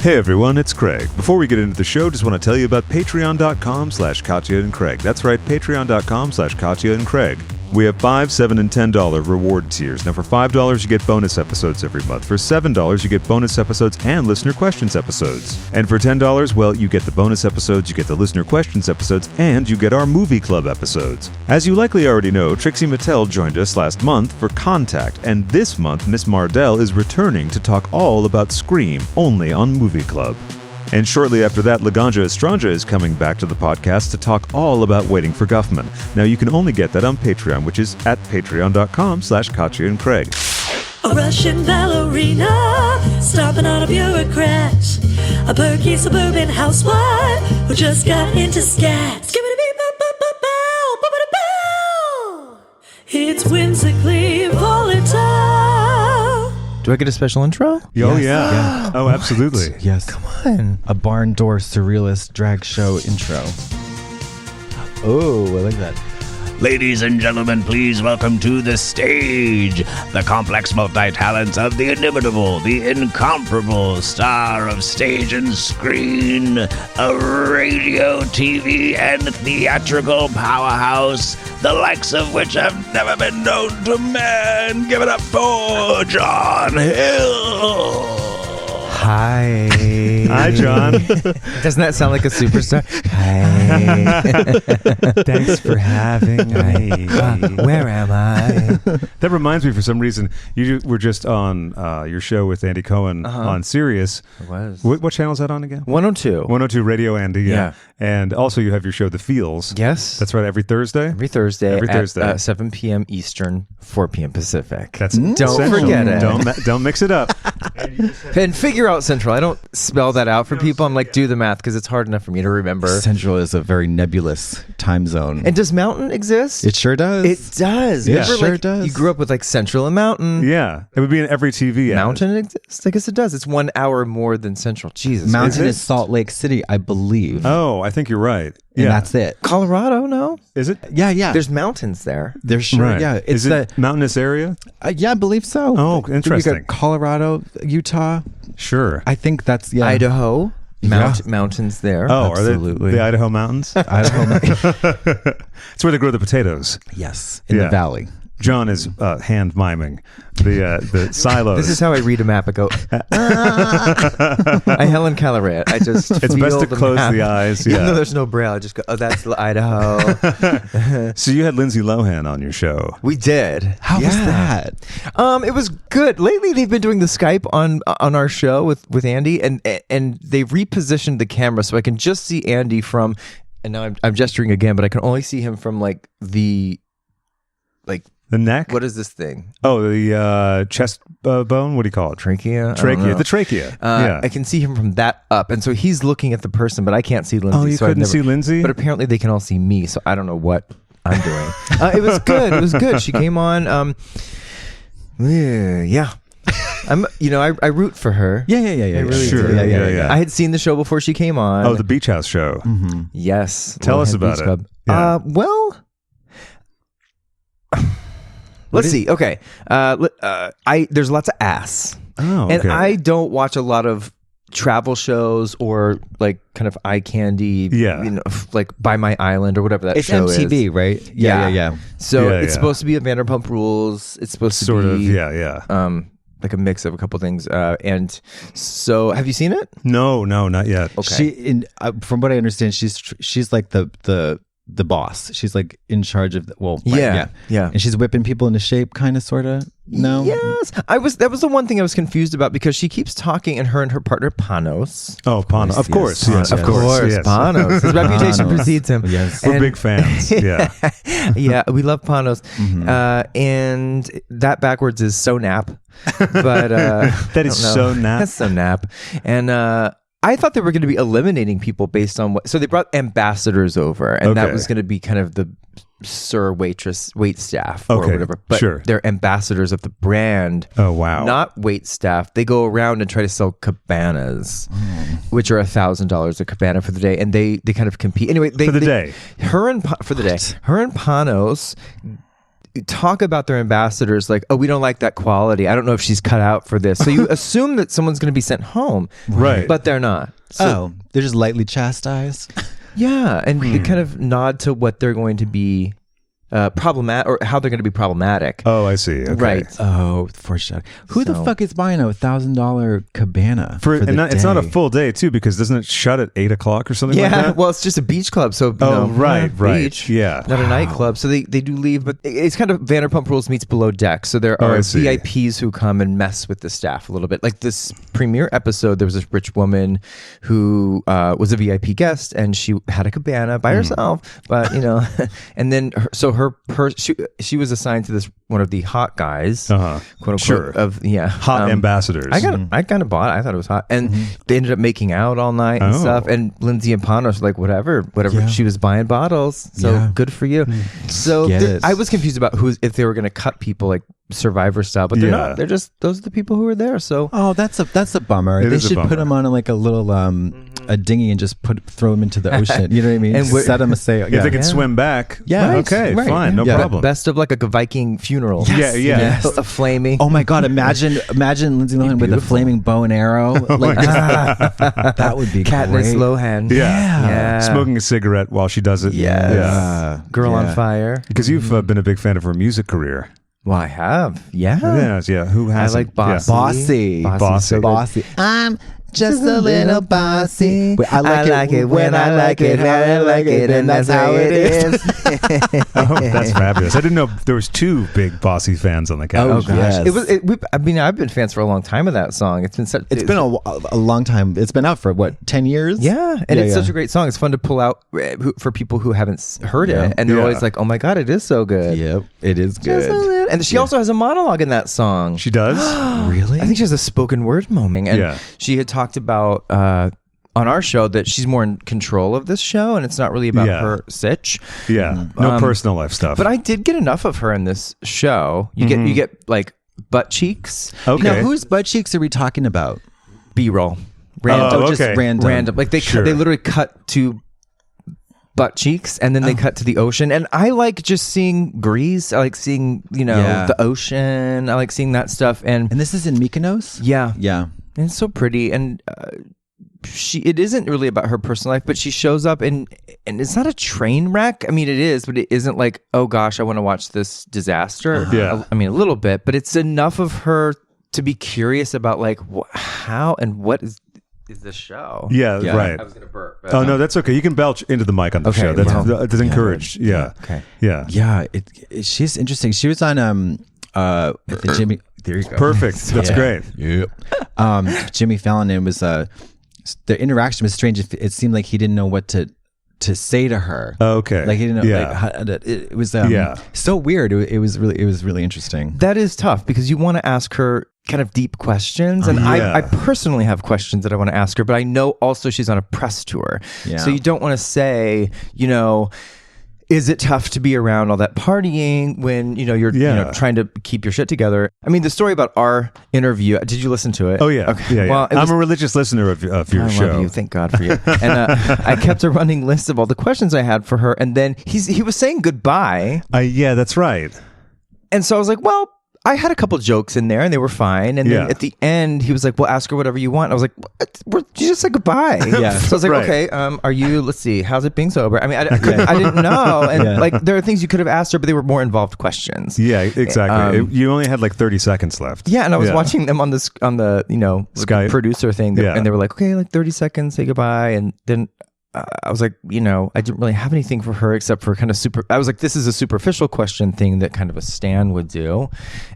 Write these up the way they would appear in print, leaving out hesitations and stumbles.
Hey everyone, it's Craig. Before we get into the show, just want to tell you about patreon.com/Katya and Craig. That's right, patreon.com/Katya and Craig. We have $5, $7, and $10 reward tiers. Now for $5, you get bonus episodes every month. For $7, you get bonus episodes and listener questions episodes. And for $10, well, you get the bonus episodes, you get the listener questions episodes, and you get our movie club episodes. As you likely already know, Trixie Mattel joined us last month for Contact, and this month, Miss Mardell is returning to talk all about Scream, only on Movie Club. And shortly after that, Laganja Estranja is coming back to the podcast to talk all about Waiting for Guffman. Now, you can only get that on Patreon, which is at patreon.com/Katya and Craig. A Russian ballerina stomping on a bureaucrat. A perky suburban housewife who just got into scat. It's whimsically volatile. Do I get a special intro? Oh, yeah. Oh, absolutely. Yes. Come on. A barn door surrealist drag show intro. Oh, I like that. Ladies and gentlemen, please welcome to the stage the complex multi-talents of the inimitable, the incomparable star of stage and screen, a radio, TV, and theatrical powerhouse, the likes of which have never been known to man. Give it up for John Hill. Hi. Hi, John. Doesn't that sound like a superstar? Hi. Thanks for having me. Where am I? That reminds me, for some reason, you were just on your show with Andy Cohen on Sirius. It was. What channel is that on again? 102. 102 Radio Andy, yeah. Yeah. And also you have your show, The Feels. Yes. That's right, every Thursday? Every Thursday. Every Thursday. At 7 p.m. Eastern, 4 p.m. Pacific. That's Don't essential. forget it. Don't mix it up. And figure out Central. I don't spell that out for people. I'm like, do the math because it's hard enough for me to remember. Central is a very nebulous time zone. And does Mountain exist? It sure does. It does. Yeah, Remember, sure like, does. You grew up with like Central and Mountain. Yeah. It would be in every TV ad. Mountain exists? I guess it does. It's 1 hour more than Central. Jesus. Mountain Is it? is Salt Lake City, I believe. Oh, I think you're right. And Yeah. that's it. Colorado, no? Is it? Yeah. There's mountains there. There's sure. Right. Yeah. It's Is it mountainous area? yeah, I believe so. Oh, You interesting. got Colorado, Utah. Sure. I think that's, yeah. Idaho. Yeah. Mountains there. Oh, absolutely. are they the Idaho Mountains? Idaho. It's where they grow the potatoes. Yes. In Yeah. the valley. John is hand miming the silos. This is how I read a map. I go, I Helen Keller it. I just It's feel best to the close map. the eyes. Even Yeah. though there's no braille, I just go, oh, that's Idaho. So you had Lindsay Lohan on your show. We did. How was that? It was good. Lately, they've been doing the Skype on our show with Andy, and they repositioned the camera so I can just see Andy from. And now I'm gesturing again, but I can only see him from like the. The neck? What is this thing? Oh, the chest bone? What do you call it? Trachea? I don't Trachea. know. The trachea. Yeah. I can see him from that up, and so he's looking at the person, but I can't see Lindsay. Oh, you so I've couldn't never- see Lindsay? But apparently they can all see me, so I don't know what I'm doing. It was good. It was good. She came on. Yeah. I root for her. Yeah. I really Sure. do. Yeah. I had seen the show before she came on. Oh, the Beach House show. Mm-hmm. Yes. Tell us Lohan about Beach it. Club. Yeah. Well, let's see. Okay. There's lots of ass. Oh, okay. And I don't watch a lot of travel shows or like kind of eye candy, Yeah. like By My Island or whatever that It's show MTV, is. right? Yeah. Yeah. So Yeah, it's yeah. supposed to be a Vanderpump Rules. It's supposed to Sort be of. Yeah. like a mix of a couple things. And so, have you seen it? No, not yet. Okay. From what I understand, she's like the boss. She's like in charge of Yeah. And she's whipping people into shape, kind of, sort of. No. Yes. That was the one thing I was confused about because she keeps talking, and her partner Panos. Oh, Pano. Of course. Yes, Of course, yes. Panos. His reputation Panos. precedes him. Yes. We're And- big fans. Yeah. Yeah, we love Panos. And that backwards is so nap. But That is so nap. That's so nap. And I thought they were going to be eliminating people based on what. So they brought ambassadors over, and that Okay. was going to be kind of the sir, waitress, wait staff or Okay, whatever. But sure. they're ambassadors of the brand. Oh, wow. Not wait staff. They go around and try to sell cabanas, which are $1,000 a cabana for the day, and they kind of compete. Anyway, For the day. Her and Panos talk about their ambassadors like, oh, we don't like that quality. I don't know if she's cut out for this. So you assume that someone's going to be sent home, Right. But they're not. So, they're just lightly chastised. yeah, and they kind of nod to what they're going to be problematic, or how they're going to be problematic. Oh, I see. Okay. Right. Oh, foreshadowing. Who the So- fuck is buying a $1,000 cabana For, the and not, it's not a day? full day too, because doesn't it shut at 8 o'clock or something like Yeah, that? well, it's just a beach club, so right. beach, Yeah. not a nightclub. So they do leave, but it's kind of Vanderpump Rules meets Below Deck. So there Oh, are I see. VIPs who come and mess with the staff a little bit. Like this premiere episode, there was this rich woman who was a VIP guest, and she had a cabana by herself. But and then she was assigned to this one of the hot guys, quote unquote, Sure. Hot ambassadors. I kind of bought it. I thought it was hot, and they ended up making out all night and Oh. stuff. And Lindsay and Panos were like, whatever. Yeah. She was buying bottles, so Yeah. good for you. So Get it. I was confused about if they were going to cut people like Survivor style, but they're Yeah. not. They're just those are the people who were there. So Oh, that's a bummer. It They is a should put bummer. him on like a little a dinghy and just throw him into the ocean. You know what I mean? And Just set him a sail. If they can Yeah. swim back, Yeah. Right. okay, Right. fine, no Yeah. problem. best of like a Viking funeral. Yeah, yeah. You know, a flaming. Oh my God! Imagine Lindsay Lohan with a flaming bow and arrow. Like that would be Katniss great. Lohan. Yeah. Yeah. Smoking a cigarette while she does it. Yes. Yeah. Girl Yeah. on fire. Because you've been a big fan of her music career. Well, I have. Yeah. Yeah. Who I has like bossy. Bossy. so good. Bossy. I'm just a little bossy. Wait, I like it when I like it, how I like it, and that's how it is. Oh, that's fabulous. I didn't know there was two big bossy fans on the couch. Oh, gosh. It was. I've been fans for a long time of that song. It's been such. It's been a long time. It's been out for what, 10 years? Yeah, and it's Yeah. such a great song. It's fun to pull out for people who haven't heard Yeah. it, and they're Yeah. always like, "Oh my god, it is so good." Yep, it is Just a good. little- And she also has a monologue in that song. She does? Really? I think she has a spoken word moment, and Yeah. she had talked about on our show that she's more in control of this show, and it's not really about Yeah. her sitch. Yeah. No personal life stuff. But I did get enough of her in this show. You get like butt cheeks, Okay. Now, whose butt cheeks are we talking about? B-roll, Oh, Just okay. random. Like they Sure. they literally cut to butt cheeks, and then they cut to the ocean. And I like just seeing Greece. I like seeing Yeah. the ocean. I like seeing that stuff. And And this is in Mykonos? yeah, Yeah. and it's so pretty. And it isn't really about her personal life, but she shows up and it's not a train wreck. I mean, it is, but it isn't like, oh gosh, I want to watch this disaster. Yeah. I mean, a little bit, but it's enough of her to be curious about like how and what is this show. yeah, Yeah. right. I was gonna burp. But Oh, no, that's okay. You can belch into the mic on the Okay, show. That's, well, that's encouraged. Yeah. Okay. Yeah. Yeah. She's interesting. She was on at the Jimmy. There you go. Perfect. That's great. Yep. Jimmy Fallon, and it was the interaction was strange. It seemed like he didn't know what to say to her. Okay. Like he didn't know. Yeah. Like, it was Yeah. so weird. It was really interesting. That is tough because you want to ask her kind of deep questions. And Yeah. I personally have questions that I want to ask her, but I know also she's on a press tour. Yeah. So you don't want to say, is it tough to be around all that partying when, you're trying to keep your shit together? I mean, the story about our interview, did you listen to it? Oh, yeah. Okay. Yeah. Well, it was, I'm a religious listener of your I show. love you. Thank God for you. And I kept a running list of all the questions I had for her. And then he was saying goodbye. Yeah, that's right. And so I was like, well, I had a couple jokes in there and they were fine. And Yeah. then at the end, he was like, well, ask her whatever you want. I was like, what? You just said goodbye. Yeah. So I was like, Right. okay, are you, let's see, how's it being sober? I mean, I didn't know. And Yeah. like, there are things you could have asked her, but they were more involved questions. Yeah, exactly. You only had like 30 seconds left. Yeah, and I was watching them on the Skype. producer thing, Yeah. and they were like, okay, like 30 seconds, say goodbye. And then I was like, I didn't really have anything for her except for kind of I was like, this is a superficial question thing that kind of a stan would do.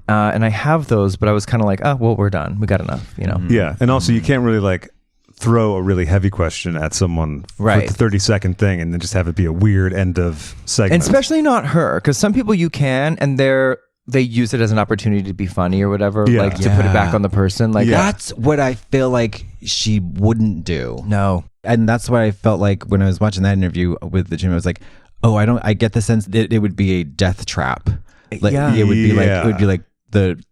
And I have those, but I was kind of like, oh, well, we're done. We got enough, Yeah. And also, you can't really like throw a really heavy question at someone Right. for the 30-second thing and then just have it be a weird end of segment. And especially not her, because some people you can, and they use it as an opportunity to be funny or whatever, Yeah. like to put it back on the person. Like, That's what I feel like she wouldn't do. no. And that's what I felt like when I was watching that interview with the Jimmy. I was like, oh, I get the sense that it would be a death trap. Like Yeah. it would be Yeah. like the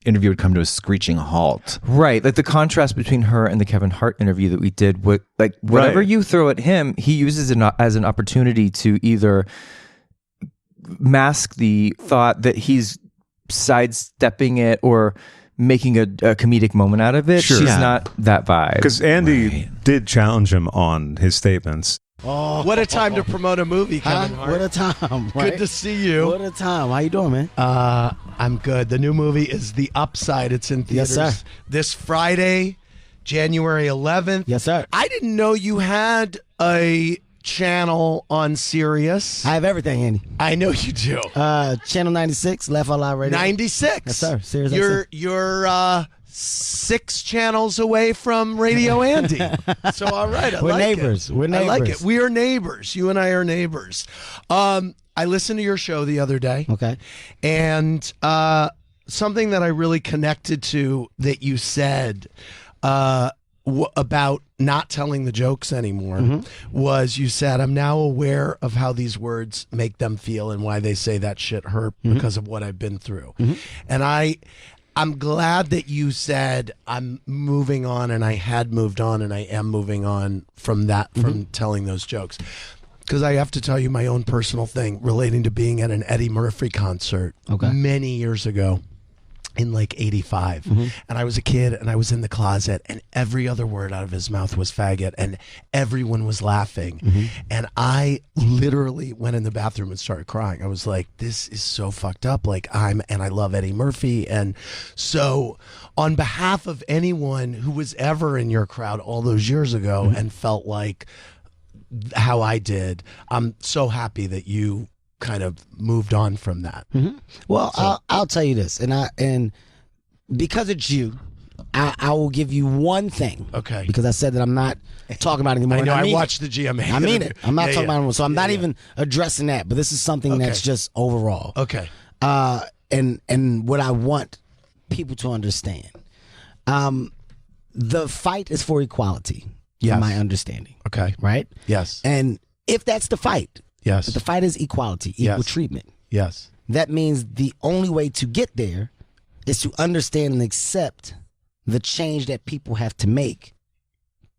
interview would come to a screeching halt. Right, like the contrast between her and the Kevin Hart interview that we did, whatever Right. you throw at him, he uses it as an opportunity to either mask the thought that he's sidestepping it or making a comedic moment out of it. Sure. She's Yeah. not that vibe. Because Andy did challenge him on his statements. Oh, What a time to promote a movie, Kevin Hart. what a time! Right? Good to see you. What a time! How you doing, man? I'm good. The new movie is The Upside. It's in Yes, theaters sir. this Friday, January 11th. Yes, sir. I didn't know you had a channel on Sirius. I have everything, Andy. I know you do. Channel 96, Left Out Loud Radio. 96. Yes, sir. Sirius You're 6 channels away from Radio Andy. So all right, I We're like neighbors. it. We're I like neighbors. it. We are neighbors. You and I are neighbors. I listened to your show the other day. Okay. And something that I really connected to that you said about not telling the jokes anymore was you said, I'm now aware of how these words make them feel and why they say that shit hurt because of what I've been through. And I'm glad that you said I'm moving on, and I had moved on, and I am moving on from that, from telling those jokes. Because I have to tell you my own personal thing relating to being at an Eddie Murphy concert many years ago in like 85. And I was a kid and I was in the closet and every other word out of his mouth was faggot and everyone was laughing. And I literally went in the bathroom and started crying. I was like, this is so fucked up. Like and I love Eddie Murphy. And so on behalf of anyone who was ever in your crowd all those years ago and felt like how I did, I'm so happy that you kind of moved on from that. Well, I'll tell you this, and because it's you, I will give you one thing. Okay. Because I said that I'm not talking about it anymore. I know. and I mean watched the GMA. I mean it. I'm not Yeah, talking yeah. about it anymore. So I'm not Yeah, even addressing that. But this is something that's just overall. Okay. And what I want people to understand, the fight is for equality. Yes. In my understanding. Okay. Right. Yes. And if that's the fight, Yes. if the fight is equality, equal Yes. treatment. Yes. That means the only way to get there is to understand and accept the change that people have to make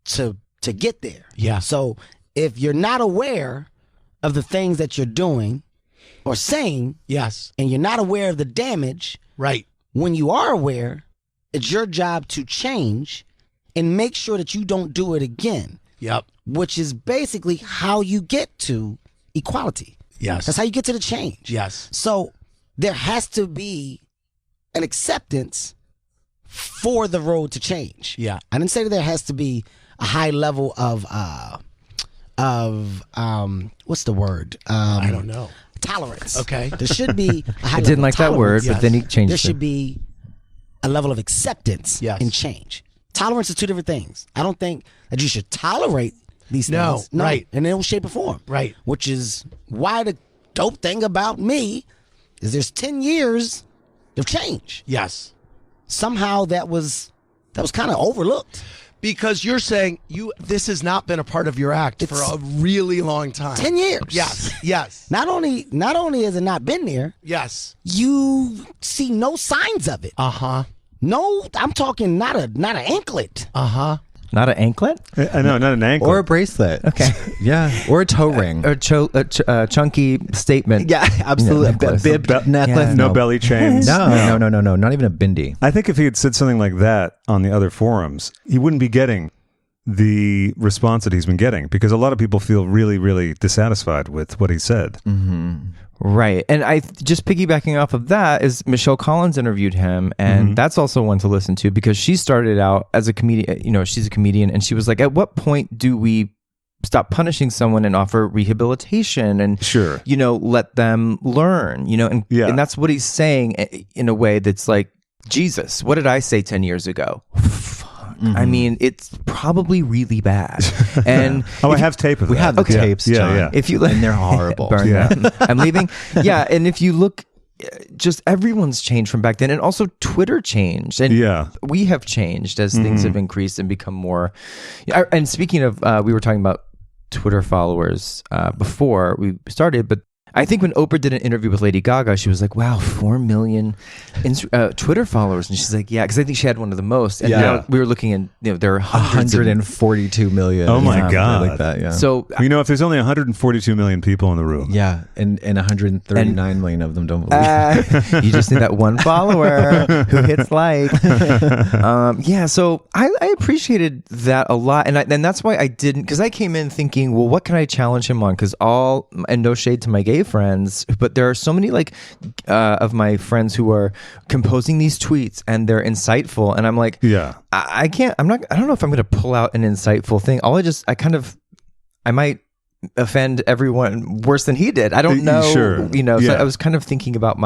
to get there. Yeah. So if you're not aware of the things that you're doing or saying, Yes. and you're not aware of the damage, Right. when you are aware, it's your job to change and make sure that you don't do it again, Yep. which is basically how you get to equality. Yes. That's how you get to the change. Yes. So there has to be an acceptance for the road to change. Yeah. I didn't say that there has to be a high level of what's the word? I don't know. Tolerance. Okay. There should be a high I level didn't of like that word, tolerance. but then he changed There it. should be a level of acceptance Yes. and change. Tolerance is two different things. I don't think that you should tolerate these No, things. right. In any shape or form. Right. Which is why the dope thing about me is there's 10 years of change. Yes. Somehow that was kind of overlooked. Because you're saying this has not been a part of your act for a really long time. 10 years. Yes. Yes. Not only has it not been there, Yes. you see no signs of it. Uh-huh. No, I'm talking not an anklet. Uh-huh. Not an anklet? I know, not an ankle. Or a bracelet. Okay. Yeah. Or a toe ring. Or chunky statement. Yeah, absolutely. necklace. Bib necklace. Yeah. no belly chains. No. Not even a bindi. I think if he had said something like that on the other forums, he wouldn't be getting the response that he's been getting because a lot of people feel really, really dissatisfied with what he said. Right. And I just piggybacking off of that is Michelle Collins interviewed him, and that's also one to listen to because she started out as a comedian. You know, she's a comedian, and she was like, at what point do we stop punishing someone and offer rehabilitation and, Sure. you know, let them learn, you know? And, Yeah. and that's what he's saying in a way that's like, Jesus, what did I say 10 years ago? I mean, it's probably really bad. And I have tape of that. We have the Yeah. tapes, Yeah, John. yeah. if you And they're horrible. burn Yeah. them. I'm leaving. Yeah, and if you look, just everyone's changed from back then, and also Twitter changed, and Yeah. we have changed as things have increased and become more. And speaking of, we were talking about Twitter followers before we started, but I think when Oprah did an interview with Lady Gaga, she was like, wow, 4 million Twitter followers. And she's like, yeah, because I think she had one of the most. And now we were looking and there are 142 million. Oh my God. Like that, yeah. So, if there's only 142 million people in the room. Yeah, and 139 million of them don't believe. You just need that one follower who hits like. So I appreciated that a lot. And that's why I didn't, because I came in thinking, well, what can I challenge him on? Because and no shade to my gay friends, but there are so many of my friends who are composing these tweets and they're insightful, and I'm like, I don't know if I'm going to pull out an insightful thing. I might offend everyone worse than he did. I don't know. Sure. So I was kind of thinking about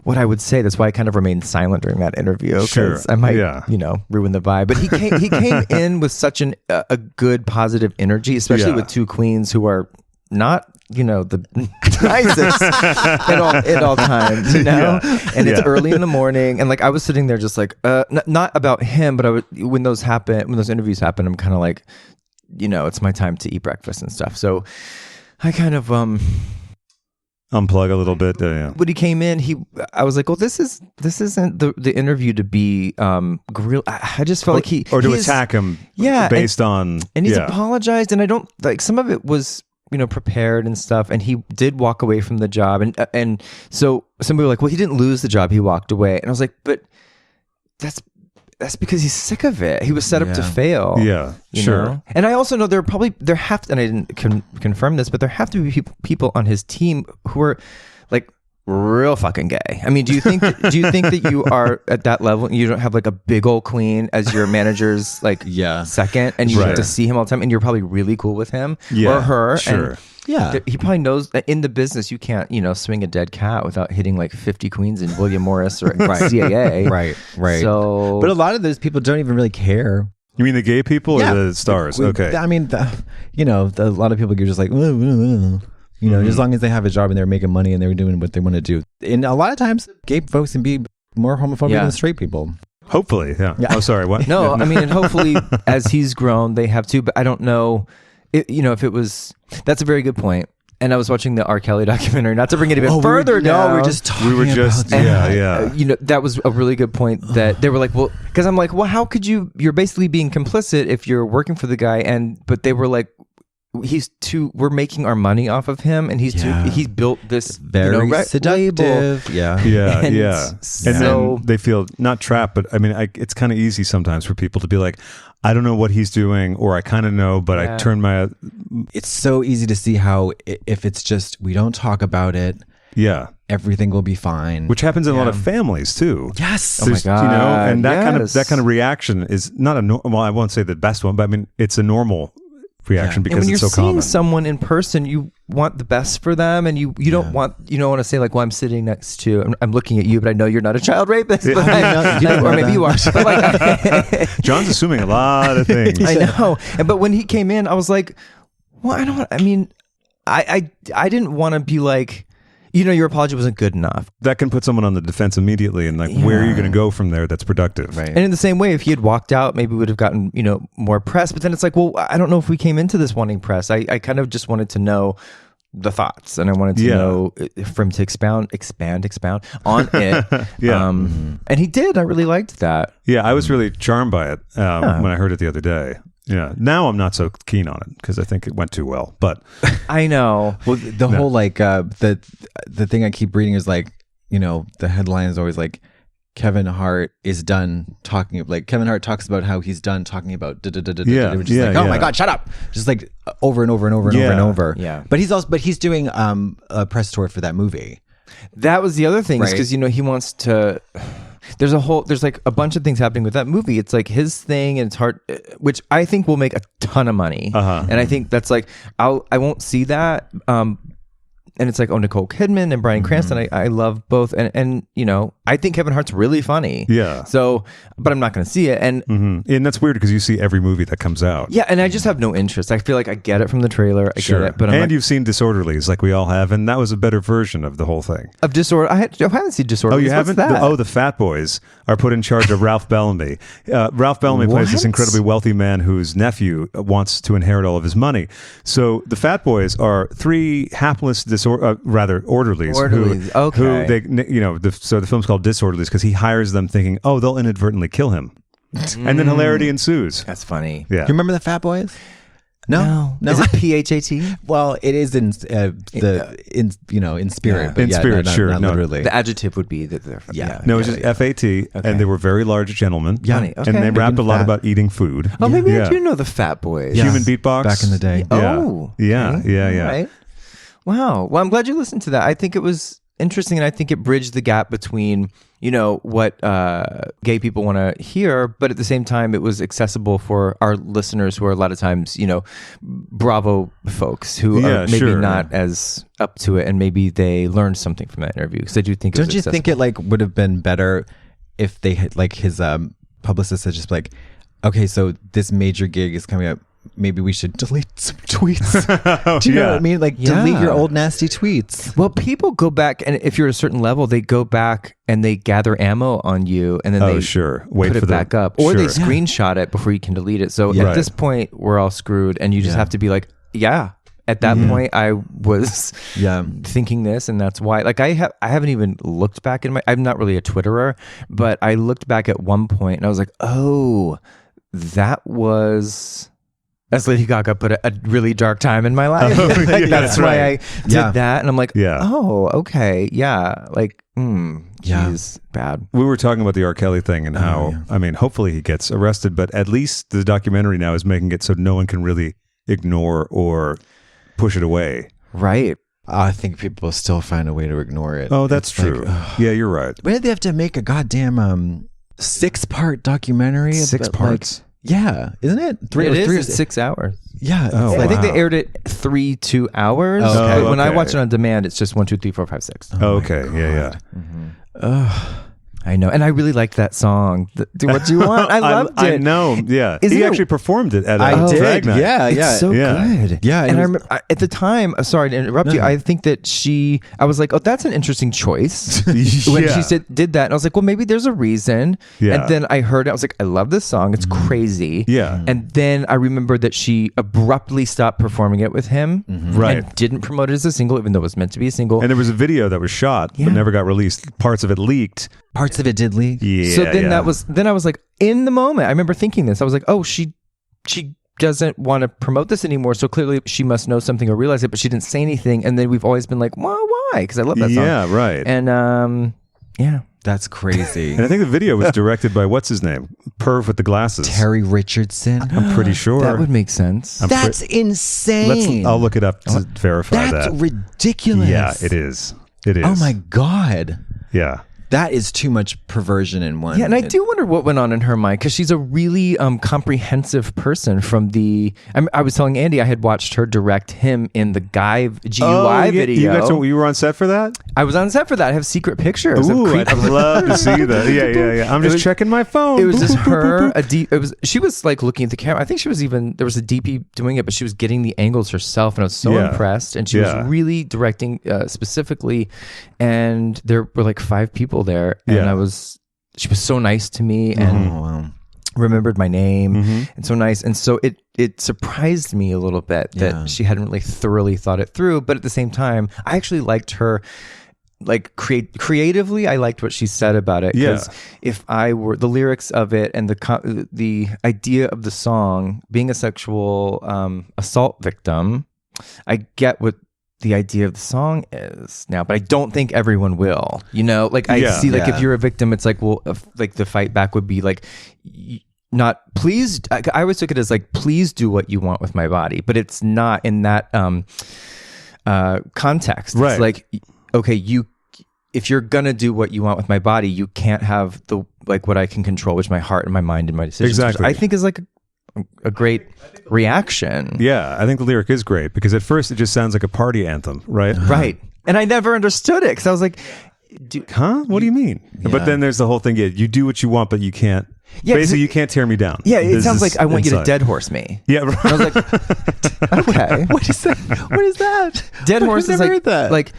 what I would say. That's why I kind of remained silent during that interview, because I might ruin the vibe. But he came in with such a good positive energy, especially with two queens who are not the nicest at all times, and it's early in the morning, and I was sitting there just not about him, but when those interviews happen, I'm kind of like, it's my time to eat breakfast and stuff. So I kind of unplug a little bit. When he came in, I was like, well, this isn't the interview to be grill. I just felt to attack him, based on, and he's apologized, and I don't some of it was prepared and stuff, and he did walk away from the job, and so somebody were like, well, he didn't lose the job, he walked away, and I was like, but that's because he's sick of it. He was set up to fail. You know? And I also know and I didn't confirm this, but there have to be people on his team who are real fucking gay. I mean, do you think that you are at that level and you don't have a big old queen as your manager's second, and you have to see him all the time, and you're probably really cool with him or her? Sure. And he probably knows that in the business you can't swing a dead cat without hitting 50 queens in William Morris or CAA. Right. So, but a lot of those people don't even really care. You mean the gay people or the stars? Okay. I mean, a lot of people, you're just like, as long as they have a job and they're making money and they're doing what they want to do. And a lot of times, gay folks can be more homophobic than straight people. Hopefully, yeah. Oh, sorry, what? No, I mean, and hopefully, as he's grown, they have too. But I don't know, if it was. That's a very good point. And I was watching the R. Kelly documentary. Not to bring it a bit further down. We were just that was a really good point. That they were like, well, because I'm like, well, how could you? You're basically being complicit if you're working for the guy. But they were like, we're making our money off of him, and he's built this very seductive. And then they feel not trapped, but I mean, it's kind of easy sometimes for people to be like, I don't know what he's doing, or I kind of know, but I turn my. It's so easy to see how if it's just we don't talk about it. Everything will be fine. Which happens in a lot of families too. Yes. Oh my God. And that kind of reaction is not I won't say the best one, but I mean it's a normal reaction because it's so common. When you're seeing someone in person, you want the best for them, and you don't want to say well, I'm sitting next to, I'm looking at you, but I know you're not a child rapist, but or maybe you are. But John's assuming a lot of things. I know, but when he came in, I was like, well, I didn't want to be like, your apology wasn't good enough. That can put someone on the defense immediately, and where are you going to go from there that's productive? Right. And in the same way, if he had walked out, maybe we would have gotten, more press. But then it's like, well, I don't know if we came into this wanting press. I kind of just wanted to know the thoughts, and I wanted to know for him to expound on it. And he did. I really liked that. Yeah, I was really charmed by it when I heard it the other day. Yeah. Now I'm not so keen on it because I think it went too well. But I know. Well, the whole the thing I keep reading is the headline is always Kevin Hart is done talking. Kevin Hart talks about how he's done talking about which is oh my God, shut up, just over and over and over and over and over. Yeah. But he's doing a press tour for that movie. That was the other thing, because he wants to. There's a bunch of things happening with that movie. It's his thing, and it's hard, which I think will make a ton of money. And I think that's I won't see that. And it's Nicole Kidman and Bryan Cranston. I love both, and I think Kevin Hart's really funny. Yeah. So, but I'm not going to see it, and that's weird because you see every movie that comes out. Yeah, and I just have no interest. I feel like I get it from the trailer. I get it, but you've seen Disorderlies, like we all have, and that was a better version of the whole thing. Of Disorder, I haven't seen Disorderlies. Oh, you haven't? What's that? The Fat Boys. are put in charge of Ralph Bellamy. Ralph Bellamy plays this incredibly wealthy man whose nephew wants to inherit all of his money. So the Fat Boys are three hapless, orderlies. Who they, so the film's called Disorderlies because he hires them thinking, oh, they'll inadvertently kill him. And then hilarity ensues. That's funny. Yeah. You remember the Fat Boys? No. Is it PHAT? Well, it is in in spirit. Yeah. But In spirit, not, sure. not No. literally. The adjective would be that they're No, it's just FAT, and they were very large gentlemen. Yeah. Funny. And they Okay. rapped a lot Fat. about eating food. Oh, maybe Yeah. I do know the Fat Boys. Human beatbox. Back in the day. Yeah. Oh. Yeah. okay. Yeah. All right. Wow. Well, I'm glad you listened to that. I think it was interesting, and I think it bridged the gap between, what gay people want to hear, but at the same time, it was accessible for our listeners who are a lot of times, Bravo folks who are maybe not as up to it, and maybe they learned something from that interview. Because I do think Don't you think it would have been better if they had his publicist had just okay, so this major gig is coming up. Maybe we should delete some tweets. Do you know what I mean? Delete your old nasty tweets. Well, people go back, and if you're at a certain level, they go back and they gather ammo on you, and then they Wait put for it back up, or they Sure. screenshot it before you can delete it. So Right. at this point, we're all screwed, and you just have to be like, yeah. At that point, I was thinking this, and that's why. I haven't even looked back in I'm not really a Twitterer, but I looked back at one point, and I was like, oh, that was. As Lady Gaga put it, a really dark time in my life. That's why I did that. And I'm like, oh, okay. Yeah. Geez, bad. We were talking about the R. Kelly thing and how, hopefully he gets arrested, but at least the documentary now is making it so no one can really ignore or push it away. Right. I think people still find a way to ignore it. Oh, that's true. Yeah, you're right. Why did they have to make a goddamn 6-part documentary? 6 parts? Yeah, isn't it? It is 6 hours. Yeah. Oh, I think they wow. aired it 2 hours. Oh, okay. But when I Okay. watch it on demand, it's just 1, 2, 3, 4, 5, 6. Oh, okay. Yeah. I know. And I really liked that song. Do What Do You Want? I loved it. I know. Yeah. Isn't He it- actually performed it at a I drag did. night. Yeah. It's so Yeah. good. Yeah, And it I was- remember at the time, sorry to interrupt you, I think that I was like, oh, that's an interesting choice. When Yeah. she did that, and I was like, well, maybe there's a reason. Yeah. And then I heard it. I was like, I love this song. It's crazy. Yeah. And then I remembered that she abruptly stopped performing it with him. Right. And didn't promote it as a single, even though it was meant to be a single. And there was a video that was shot but never got released. Parts of it leaked. Parts of it did leak. Yeah. So then then I was like, in the moment, I remember thinking this. I was like, oh, she doesn't want to promote this anymore. So clearly she must know something or realize it, but she didn't say anything. And then we've always been like, well, why? Because I love that song. Yeah, right. And That's crazy. And I think the video was directed by what's his name? Perv with the glasses. Terry Richardson. I'm pretty sure. that would make sense. That's insane. I'll look it up to verify That's that. ridiculous. Yeah, it is. It is. Oh my God. Yeah. That is too much perversion in one. Yeah, and I do wonder what went on in her mind, because she's a really comprehensive person. I was telling Andy I had watched her direct him in the Guy GUI video. You were on set for that? I was on set for that. I have secret pictures. of Ooh, creep- I'd love to see that. Yeah. I'm just checking my phone. It was just her. She was like looking at the camera. I think there was a DP doing it, but she was getting the angles herself, and I was so impressed. And she was really directing specifically. And there were like 5 people there, and she was so nice to me and remembered my name and so nice. And so it surprised me a little bit that she hadn't really thoroughly thought it through. But at the same time, I actually liked her. Like creatively, I liked what she said about it. Because if I were the lyrics of it and the idea of the song, being a sexual assault victim, I get what the idea of the song is now, but I don't think everyone will. I see if you're a victim, it's like, well, like the fight back would be like, not please. I always took it as like, please do what you want with my body, but it's not in that context. Right. It's like, okay, if you're gonna do what you want with my body, you can't have what I can control, which is my heart and my mind and my decisions. Exactly. Which I think is like a great reaction. Yeah, I think the lyric is great because at first it just sounds like a party anthem, right? Right. And I never understood it because I was like, huh? What do you mean? But then the's the whole thing. Yeah, you do what you want, but you can't. Yeah, basically, you can't tear me down. Yeah, it This sounds is like I want you to inside. dead horse me. Yeah, right. And I was like, okay. What is that? What is that? Dead I've horse is never like heard that. like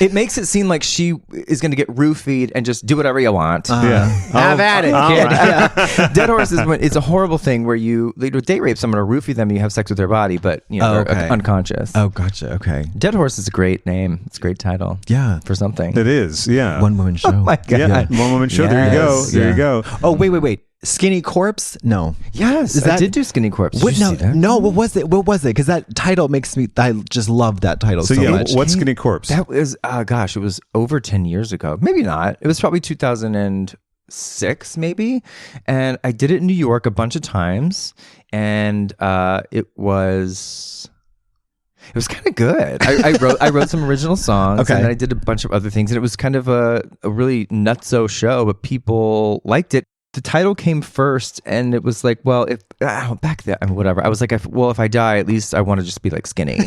It makes it seem like she is going to get roofied and just do whatever you want. Have at it, kid. Yeah. Dead horse it's a horrible thing where you date rape someone or roofie them and you have sex with their body, but they're unconscious. Oh, gotcha. Okay. Dead horse is a great name. It's a great title. Yeah. For something. It is, yeah. One woman show. Oh my God. Yeah, one woman show. There you go. There you go. Oh, wait. Skinny Corpse? No. Yes, I did do Skinny Corpse. What, Did you see that? no. What was it? Because that title makes me. I just love that title so much. What's Skinny Corpse? That was it was over 10 years ago. Maybe not. It was probably 2006, maybe. And I did it in New York a bunch of times, and it was kind of good. I wrote some original songs, and I did a bunch of other things, and it was kind of a really nutso show, but people liked it. The title came first, and it was like, well, back then, whatever. I was like, if I die, at least I want to just be like skinny,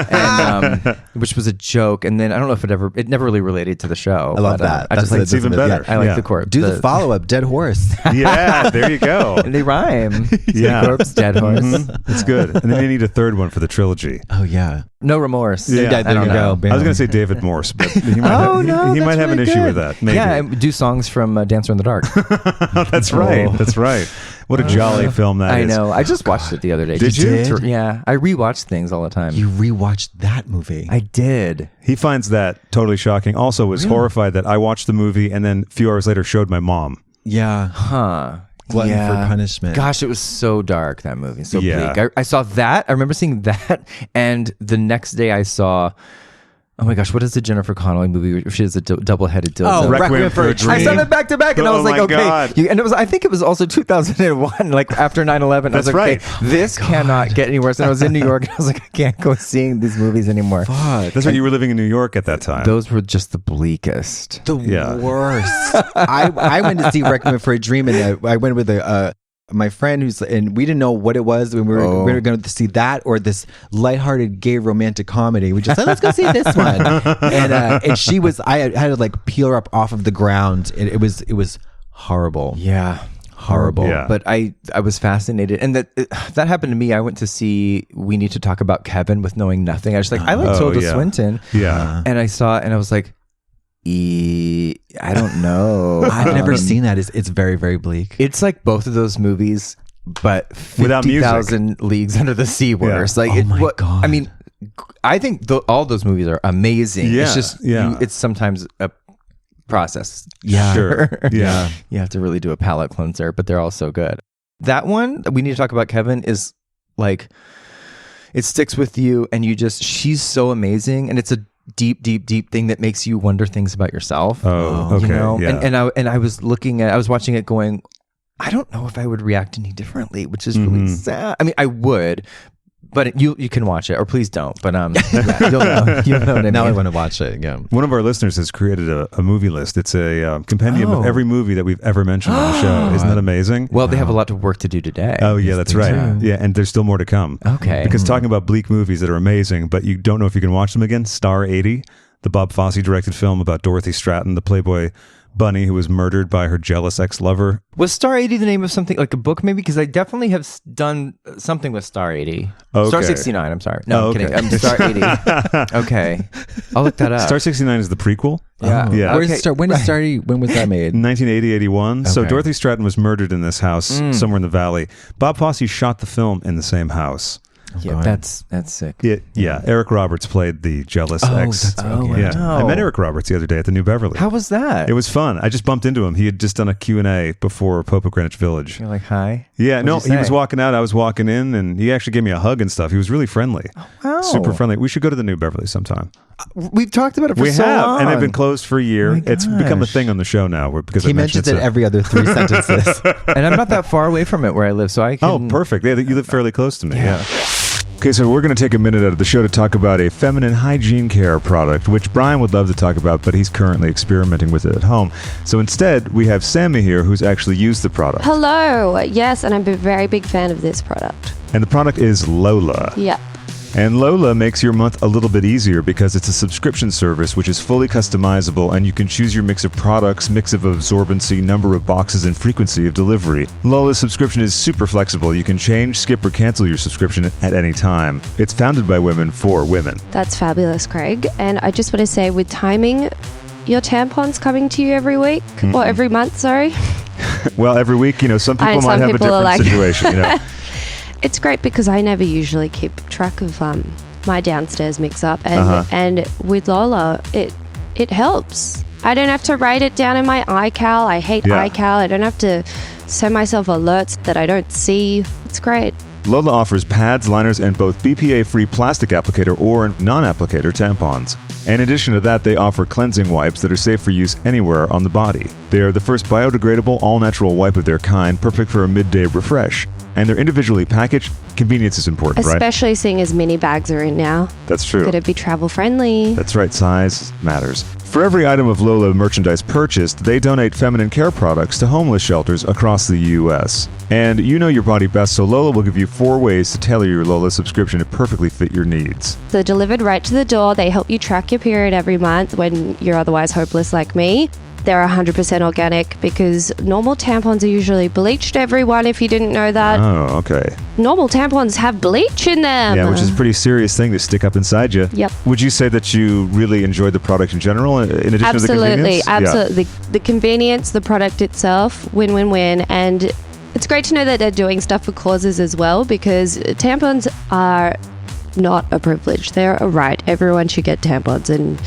and, which was a joke. And then I don't know if it never really related to the show. I love that. That's even better. I like the corpse. Do the follow up, Dead Horse. Yeah, there you go. And they rhyme. Yeah. Corpse, Dead Horse. It's good. And then you need a third one for the trilogy. Oh yeah. No Remorse. Yeah, there you go. I was going to say David Morse, but he might have an issue with that. Maybe. Yeah, and do songs from Dancer in the Dark. That's right. That's right. What a jolly film that is. I know. I just watched it the other day. Did you? Yeah. I rewatch things all the time. You rewatched that movie? I did. He finds that totally shocking. Also was horrified that I watched the movie and then a few hours later showed my mom. Yeah. Huh. Glutton for Punishment. Gosh, it was so dark, that movie. So Yeah. bleak. I saw that. I remember seeing that. And the next day I saw... Oh my gosh, what is the Jennifer Connelly movie where she has a double-headed dildo? Oh, Requiem for a Dream. I saw that back to back, and I was Oh like, my okay. God. And it was, I think it was also 2001, like after 9/11. I was That's like, okay, this cannot get any worse. And I was in New York, and I was like, I can't go seeing these movies anymore. Fuck. That's right. You were living in New York at that time. Those were just the bleakest. The Yeah. worst. I went to see Requiem for a Dream, and I went with my friend and we didn't know what it was when we were going to see that or this lighthearted gay romantic comedy. We just said, let's go see this one. And she was, I had to like peel her up off of the ground. It was horrible. Yeah. Horrible. Yeah. But I was fascinated, and that happened to me. I went to see We Need to Talk About Kevin with knowing nothing. I was like, I like Tilda Swinton. Yeah. And I saw it, and I was like, I don't know. I've never seen that. It's very, very bleak. It's like both of those movies, but Without music. 50,000 Leagues Under the Sea worse. Yeah. Like, God. I mean, I think all those movies are amazing. Yeah, It's just, it's sometimes a process. Yeah. Sure. Yeah. You have to really do a palate cleanser, but they're all so good. That one, We Need to Talk About Kevin, is like, it sticks with you, and she's so amazing, and it's a deep thing that makes you wonder things about yourself. Oh, okay. You know? Yeah. And I was watching it going, I don't know if I would react any differently, which is really sad. I mean, I would, but you can watch it, or please don't. But you'll know what I mean. Now I want to watch it. Yeah. One of our listeners has created a movie list. It's a compendium of every movie that we've ever mentioned on the show. Isn't that amazing? Well, they have a lot of work to do today. Oh, yeah, that's right. Yeah, and there's still more to come. Okay. Because talking about bleak movies that are amazing, but you don't know if you can watch them again, Star 80, the Bob Fosse directed film about Dorothy Stratton, the Playboy bunny who was murdered by her jealous ex-lover. Was Star 80 the name of something, like a book maybe? Because I definitely have done something with Star 80. Okay. Star 69, I'm sorry. No, I'm okay. kidding. I'm Star 80. Okay. I'll look that up. Star 69 is the prequel. Yeah. Yeah. When was that made? 1980, 81. So Okay. Dorothy Stratton was murdered in this house somewhere in the valley. Bob Fosse shot the film in the same house. Yeah, that's sick. Yeah. Eric Roberts played the jealous ex. that's okay. Yeah. wow. I met Eric Roberts the other day at the New Beverly. How was that? It was fun. I just bumped into him. He had just done a Q&A before Pope of Greenwich Village. You're like, hi? Yeah, no, What'd you he was say? walking out. I was walking in, and he actually gave me a hug and stuff. He was really friendly. Wow. Super friendly. We should go to the New Beverly sometime. We've talked about it for We so have, long. and they've been closed for a year. My It's become a gosh. thing on the show now because He I mentioned mentions it every other 3 sentences. And I'm not that far away from it where I live, so I can... Oh, perfect. Yeah, you live fairly close to me. Yeah. Okay, so we're going to take a minute out of the show to talk about a feminine hygiene care product, which Brian would love to talk about, but he's currently experimenting with it at home. So instead, we have Sammy here, who's actually used the product. Hello. Yes, and I'm a very big fan of this product. And the product is Lola. Yep. And Lola makes your month a little bit easier because it's a subscription service which is fully customizable, and you can choose your mix of products, mix of absorbency, number of boxes, and frequency of delivery. Lola's subscription is super flexible. You can change, skip, or cancel your subscription at any time. It's founded by women for women. That's fabulous, Craig. And I just want to say, with timing, your tampon's coming to you every week or every month, sorry. Well, every week, some people And might some have a people are different like- situation, It's great because I never usually keep track of my downstairs mix-up. And with Lola, it helps. I don't have to write it down in my iCal. I hate iCal. I don't have to send myself alerts that I don't see. It's great. Lola offers pads, liners, and both BPA-free plastic applicator or non-applicator tampons. In addition to that, they offer cleansing wipes that are safe for use anywhere on the body. They are the first biodegradable, all-natural wipe of their kind, perfect for a midday refresh. And they're individually packaged. Convenience is important, right? Especially seeing as mini bags are in now. That's true. Could it be travel friendly? That's right, size matters. For every item of Lola merchandise purchased, they donate feminine care products to homeless shelters across the U.S. And you know your body best, so Lola will give you 4 ways to tailor your Lola subscription to perfectly fit your needs. They're delivered right to the door. They help you track your period every month when you're otherwise hopeless like me. They're 100% organic because normal tampons are usually bleached, everyone, if you didn't know that. Oh, okay. Normal tampons have bleach in them. Yeah, which is a pretty serious thing to stick up inside you. Yep. Would you say that you really enjoyed the product in general, in addition to the convenience? Absolutely. The convenience, the product itself, win-win-win. And it's great to know that they're doing stuff for causes as well, because tampons are not a privilege. They're a right. Everyone should get tampons, and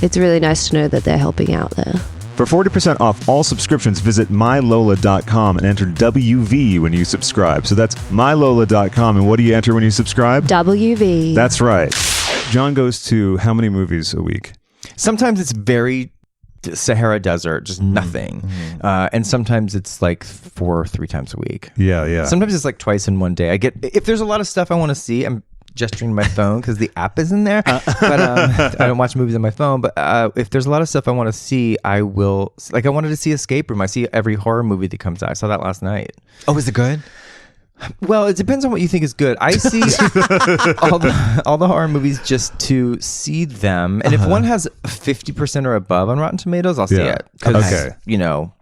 it's really nice to know that they're helping out there. For 40% off all subscriptions, visit mylola.com and enter WV when you subscribe. So that's mylola.com, and what do you enter when you subscribe? WV. That's right. John goes to how many movies a week? Sometimes it's very Sahara Desert, just nothing. And sometimes it's like 4 or 3 times a week. Yeah. Sometimes it's like twice in one day. If there's a lot of stuff I want to see, I'm gesturing my phone because the app is in there. But I don't watch movies on my phone. But if there's a lot of stuff I want to see, I will. Like I wanted to see Escape Room. I see every horror movie that comes out. I saw that last night. Oh, is it good? Well, it depends on what you think is good. I see all the horror movies just to see them, and if one has 50% or above on Rotten Tomatoes, I'll see it. Because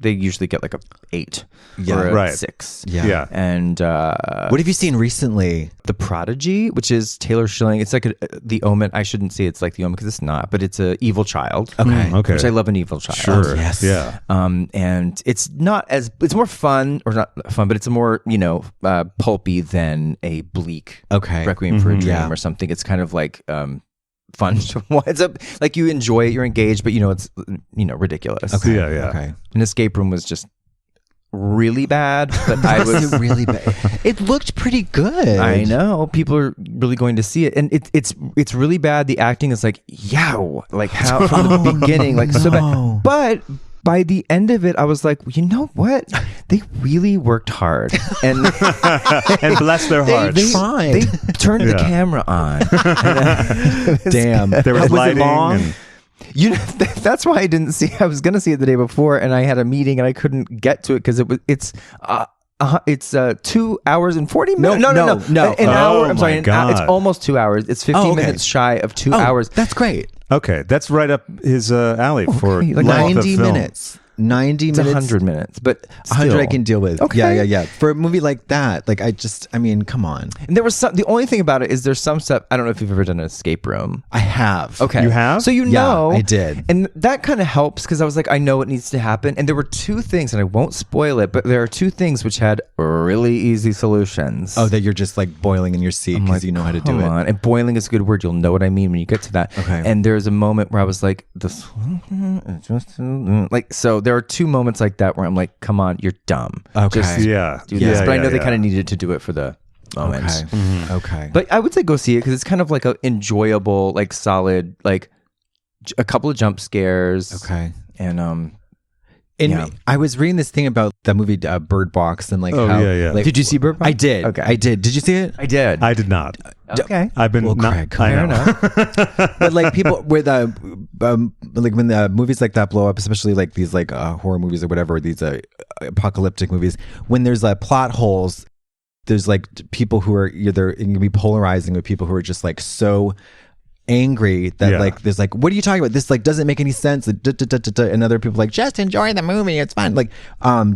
they usually get like a 8 or a 6. Yeah. And what have you seen recently? The Prodigy, which is Taylor Schilling. It's like The Omen. I shouldn't say it's like The Omen because it's not, but it's an evil child. Okay. Which I love an evil child. Sure. Oh, yes. Yeah. And it's not as it's more fun, or not fun, but it's a more pulpy than a bleak Requiem for a Dream or something. It's kind of like fun to watch. It's like you enjoy it, you're engaged, but it's ridiculous. Okay. Yeah. Okay. An Escape Room was just really bad, but I was really bad. It looked pretty good. I know people are really going to see it, and it's really bad. The acting is like like how from the beginning, like so bad. But by the end of it, I was like, you know what? They really worked hard, and bless their hearts. They turned the camera on. Damn, there was lighting. Long? That's why I didn't see. I was gonna see it the day before, and I had a meeting, and I couldn't get to it because it's 2 hours and 40 minutes. No. An hour. I'm sorry. It's almost 2 hours. It's 15 minutes shy of 2 hours. That's great. Okay, that's right up his alley for like 90 minutes. 90 it's minutes. 100 minutes, but 100 I can deal with. Okay. Yeah. For a movie like that, like I mean, come on. And there was the only thing about it is there's some stuff. I don't know if you've ever done an escape room. I have. Okay. You have? So know. I did. And that kind of helps because I was like, I know what needs to happen. And there were 2 things, and I won't spoil it, but there are 2 things which had really easy solutions. Oh, that you're just like boiling in your seat because you know how to do it. And boiling is a good word. You'll know what I mean when you get to that. Okay. And there's a moment where I was like, this, like, so there are 2 moments like that where I'm like, come on, you're dumb. Okay. Just do this. But I know they kind of needed to do it for the moment. Okay. Okay. But I would say go see it because it's kind of like a enjoyable, like solid, like a couple of jump scares. Okay. And I was reading this thing about the movie Bird Box and like Like, did you see Bird Box? I did. Okay. I did. Did you see it? I did. I did not. Okay. I've been Craig, I know. But like people with like when the movies like that blow up, especially like these like horror movies or whatever, these apocalyptic movies, when there's plot holes, there's like people who are either it can be polarizing with people who are just like so angry that like there's like, what are you talking about? This like doesn't make any sense. And other people like, just enjoy the movie. It's fun. Like,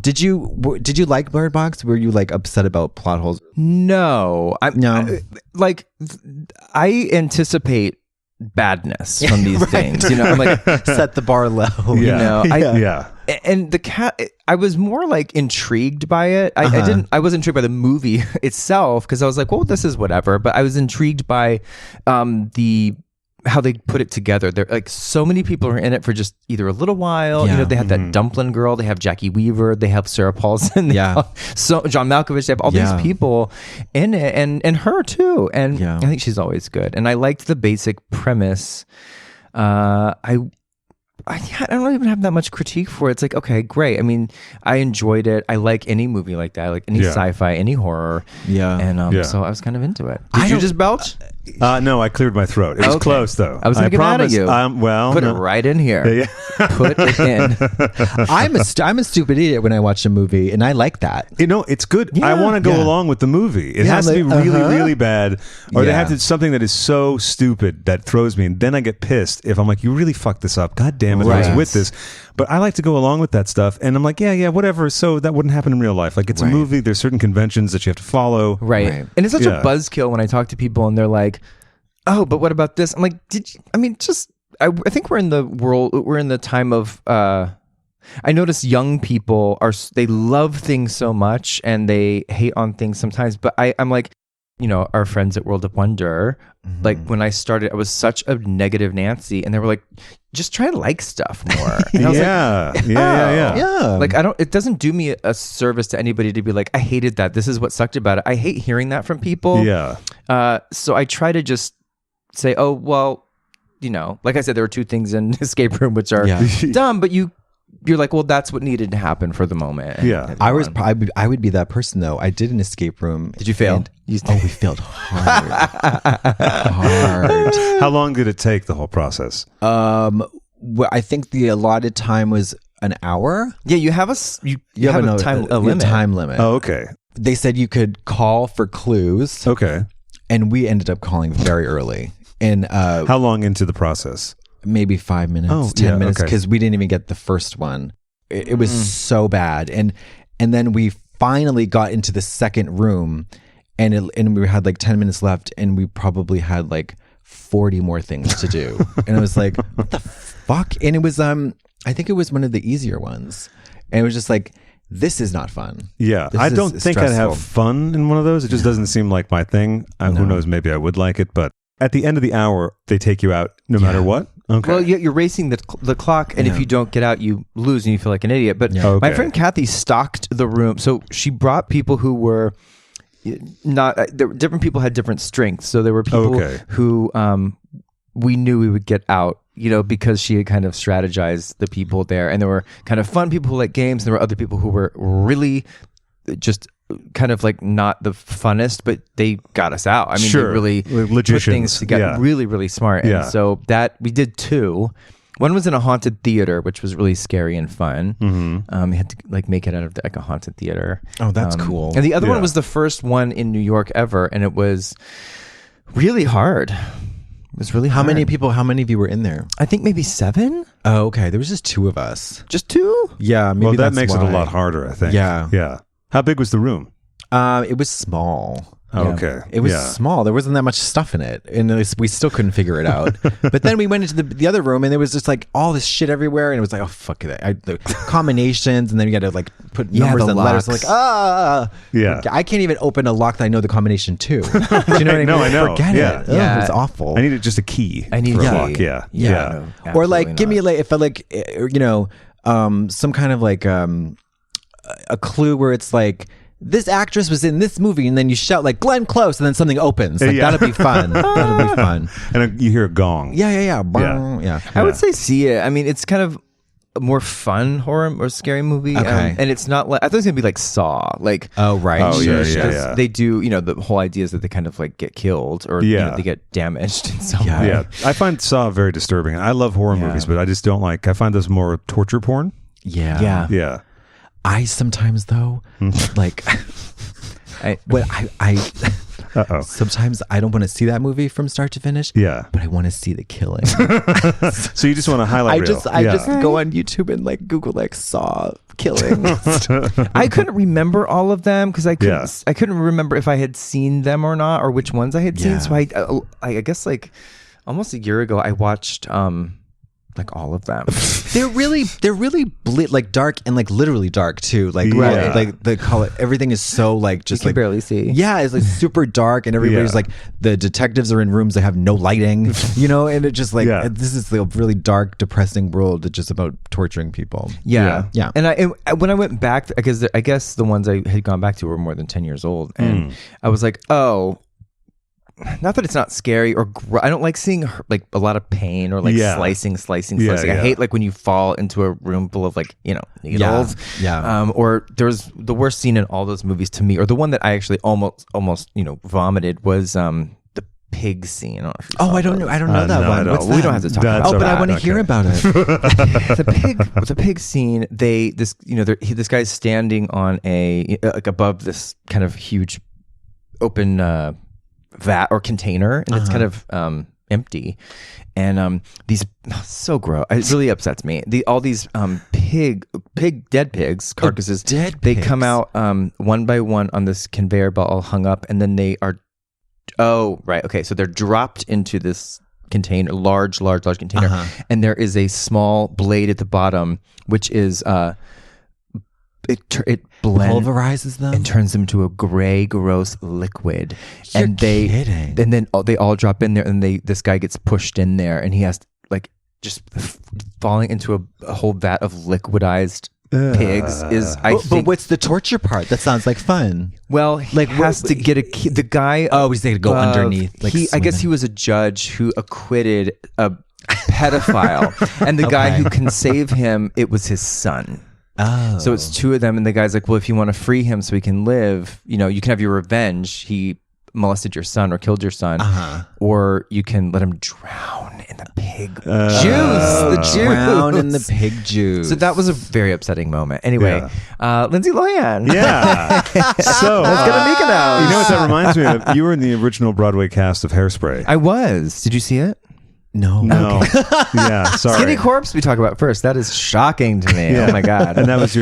did you like Bird Box? Were you like upset about plot holes? No, I anticipate badness from these things. You know, I'm like set the bar low. You know, yeah. And the cat, I was more like intrigued by it. I wasn't intrigued by the movie itself because I was like, well, this is whatever. But I was intrigued by how they put it together. There, like, so many people are in it for just either a little while. Yeah. You know, they have that Dumpling girl, they have Jackie Weaver, they have Sarah Paulson, so John Malkovich. They have all these people in it, and her too. And I think she's always good. And I liked the basic premise. I don't even have that much critique for it. It's like, okay, great. I mean, I enjoyed it. I like any movie like that. I like any sci-fi, any horror. Yeah. And so I was kind of into it. Did you just belch? No, I cleared my throat. It was close though. I was going to get mad at you. Put it right in here. Put it in. I'm a stupid idiot when I watch a movie, and I like that. You know, it's good. I want to go along with the movie. It has to be really, really bad, or they have to something that is so stupid that throws me, and then I get pissed if I'm like, you really fucked this up. God damn it, I was with this. But I like to go along with that stuff, and I'm like, yeah, whatever. So that wouldn't happen in real life. Like, it's a movie. There's certain conventions that you have to follow. Right. And it's such a buzzkill when I talk to people, and they're like, oh, but what about this? I'm like, I think we're in the time of, I notice young people they love things so much and they hate on things sometimes, but I'm like, you know, our friends at World of Wonder, like when I started, I was such a negative Nancy, and they were like, just try to like stuff more. And I was yeah. Like, it doesn't do me a service to anybody to be like, I hated that. This is what sucked about it. I hate hearing that from people. Yeah. So I try to just say, oh, well, you know, like I said, there were two things in Escape Room which are dumb, but you're like, well, that's what needed to happen for the moment. I would be that person though. I did an escape room. Did you fail? We failed hard. How long did it take, the whole process? I think the allotted time was an hour. Yeah, you have a time limit. Oh, okay. They said you could call for clues. Okay. And we ended up calling very early. And how long into the process? Maybe 5 minutes, 10 minutes, because we didn't even get the first one. It was so bad. And then we finally got into the second room, and we had like 10 minutes left, and we probably had like 40 more things to do. And it was like, what the fuck? And it was I think it was one of the easier ones. And it was just like, this is not fun. Yeah, I don't think I'd have fun in one of those. It just doesn't seem like my thing. Who knows? Maybe I would like it. But at the end of the hour, they take you out no matter what. Okay. Well, you're racing the clock, and if you don't get out, you lose, and you feel like an idiot. But my friend Kathy stocked the room, so she brought people who were different people had different strengths. So there were people who we knew we would get out, you know, because she had kind of strategized the people there. And there were kind of fun people who like games. And there were other people who were really just kind of like not the funnest, but they got us out. I mean, they really put things together, really, really smart. And so that we did two. One was in a haunted theater, which was really scary and fun. You had to like make it out of like a haunted theater. Oh, that's cool. And the other one was the first one in New York ever, and it was really hard. It was really hard. How many of you were in there? I think maybe 7. Oh, okay. There was just 2 of us. Just 2? Yeah, maybe that makes it a lot harder, I think. Yeah. How big was the room? It was small. Oh, okay. It was small. There wasn't that much stuff in it. And we still couldn't figure it out. But then we went into the other room, and there was just like all this shit everywhere. And it was like, oh, fuck it. The combinations, and then you got to like put numbers and letters. Like, Yeah. I can't even open a lock that I know the combination to. Do you know what I mean? No, I know. Forget it. Ugh, it was awful. I needed just a key. I need for a lock. key. Yeah. No, or like, give me if I like, you know, some kind of like a clue where it's like, this actress was in this movie, and then you shout like Glenn Close, and then something opens. Like, that'll be fun. That'll be fun. And you hear a gong. Yeah. I would say see it. I mean, it's kind of a more fun horror or scary movie. Okay. And it's not like, I thought it was gonna be like Saw. Like, oh right. Oh yeah. They do, you know, the whole idea is that they kind of like get killed or you know, they get damaged in some way. Yeah. I find Saw very disturbing. I love horror movies, but I just don't like. I find those more torture porn. Yeah. Yeah. I sometimes though like Sometimes I don't want to see that movie from start to finish. Yeah. But I want to see the killing. So you just want to highlight reel. I just go on YouTube and like Google like Saw killing. I couldn't remember all of them because I couldn't remember if I had seen them or not, or which ones I had seen. So I guess like almost a year ago I watched like all of them. They're really like dark and like literally dark too. Like like the color, everything is so like just you can like barely see. Yeah, it's like super dark and everybody's like the detectives are in rooms that have no lighting, you know, and it just like this is a really dark, depressing world that's just about torturing people. Yeah. And when I went back, I guess the ones I had gone back to were more than 10 years old, and I was like, oh. Not that it's not scary or I don't like seeing like a lot of pain or like slicing. I hate like when you fall into a room full of like, you know, needles. Or there's the worst scene in all those movies to me, or the one that I actually almost you know vomited was the pig scene. I don't know that one. What's that? We don't have to talk about it. But I want to hear about it. the pig scene. This guy's standing on like above this kind of huge open vat or container, and it's kind of empty, and these so gross. It really upsets me. All these dead pigs carcasses. They come out one by one on this conveyor belt, all hung up, and then they are. Oh right, okay. So they're dropped into this container, large container, and there is a small blade at the bottom, which is it pulverizes them and turns them to a gray, gross liquid. You're kidding. And then they all drop in there, and this guy gets pushed in there, and he has like just falling into a whole vat of liquidized pigs. But what's the torture part? That sounds like fun. Well, he has to get the guy. Oh, he's going to go underneath. Like I guess he was a judge who acquitted a pedophile, and the guy who can save him, it was his son. Oh. So it's two of them, and the guy's like, well, if you want to free him so he can live, you know, you can have your revenge. He molested your son or killed your son, or you can let him drown in the pig juice. Drown in the pig juice. So that was a very upsetting moment. Anyway, Lindsay Lohan. Yeah. So let's get a Mika now. You know what that reminds me of? You were in the original Broadway cast of Hairspray. I was. Did you see it? No. Yeah, sorry. Skinny Corpse we talk about first. That is shocking to me. Oh my god. And that was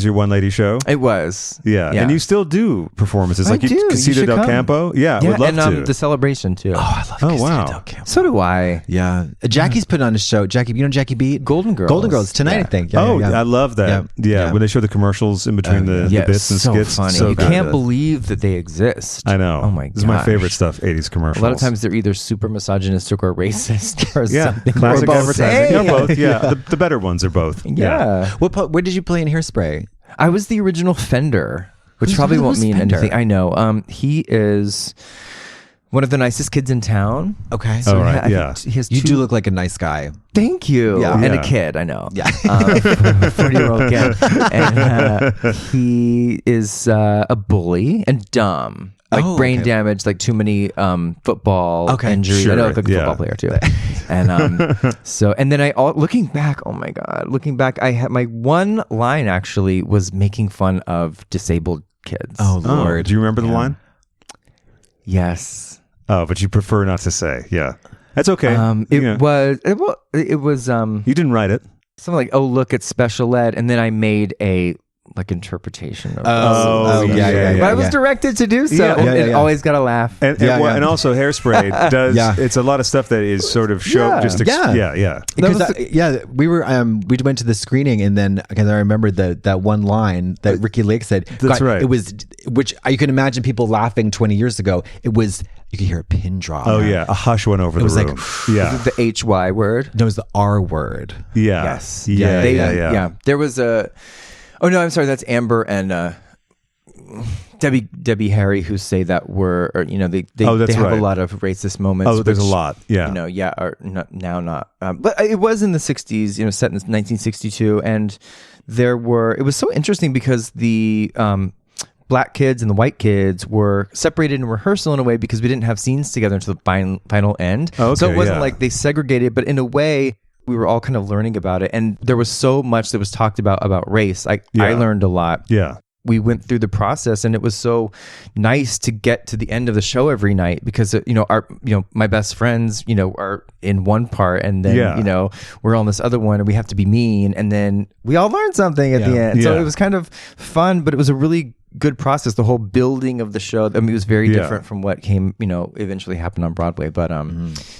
your one lady show? It was. Yeah. And you still do performances like Casita Del Campo? Yeah, I would love to. And the Celebration too. Oh, I love Casita Del Campo. So do I. Yeah. Jackie's put on a show. Jackie, you know Jackie Beat? Golden Girls tonight, I think. I love that. Yeah. When they show the commercials in between the bits and skits. Funny. So you can't believe that they exist. I know. Oh my god. This is my favorite stuff, 80s commercials. A lot of times they're either super misogynistic or racist or something. Classic advertising. Hey. Both. Yeah, the better ones are both. Yeah. Where did you play in Hairspray? I was the original Fender, which probably won't mean anything. I know. He is one of the nicest kids in town. Okay. So right. You do look like a nice guy. Thank you. Yeah. And a kid, I know. Yeah. 40-year-old kid. And he is a bully and dumb. Like brain damage, like too many football injuries. Sure. I know, like a football player too. And and then looking back, I had my one line actually was making fun of disabled kids. Oh Lord. Do you remember the line? Yes. Oh, but you prefer not to say. Yeah. That's okay. It was you didn't write it. Something like, oh, look, it's special ed. And then I made a like interpretation of yeah. But I was directed to do so. It always got a laugh. And also Hairspray does it's a lot of stuff that is sort of show Because we went to the screening, and then because I remember that one line that Ricky Lake said. That's right. It was, which you can imagine people laughing 20 years ago. It was, you could hear a pin drop. Oh yeah, a hush went over the room. Like, the HY word. No, it was the R word. Yeah. Yes. Yeah. There was a. Oh no, I'm sorry. That's Amber and Debbie Harry who say that word, or they have a lot of racist moments. Oh, there's a lot. Yeah, or not. But it was in the '60s. Set in 1962, and it was so interesting because the black kids and the white kids were separated in rehearsal in a way because we didn't have scenes together until the final end. Oh, okay, so it wasn't like they segregated, but in a way. We were all kind of learning about it, and there was so much that was talked about race. I learned a lot. Yeah. we went through the process, and it was so nice to get to the end of the show every night because my best friends are in one part, and then we're on this other one, and we have to be mean, and then we all learn something at the end. So it was kind of fun, but it was a really good process. The whole building of the show, I mean, it was very different from what came eventually happened on Broadway, but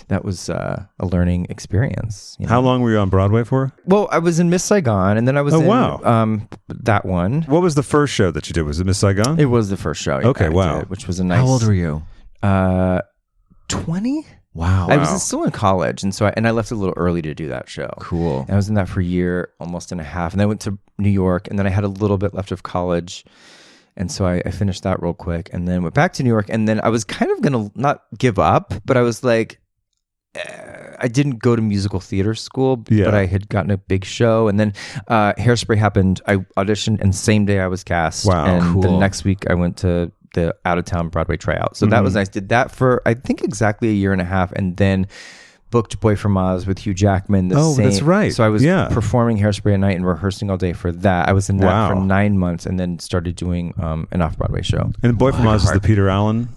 that was a learning experience. How long were you on Broadway for? Well, I was in Miss Saigon, and then I was that one. What was the first show that you did? Was it Miss Saigon? It was the first show. Okay, wow. Which was a nice. How old were you? 20. Wow. I was still in college, and so I left a little early to do that show. Cool. And I was in that for a year, almost and a half, and then I went to New York, and then I had a little bit left of college. And so I finished that real quick and then went back to New York. And then I was kind of going to not give up, but I was like, I didn't go to musical theater school, but I had gotten a big show. And then Hairspray happened. I auditioned, and same day I was cast. Wow, and cool. the next week I went to the out-of-town Broadway tryout. So that was nice. Did that for, I think, exactly a year and a half. And then booked Boy from Oz with Hugh Jackman. That's right. So I was performing Hairspray at night and rehearsing all day for that. I was in that for 9 months, and then started doing an off-Broadway show. And Boy from Oz is the Peter Allen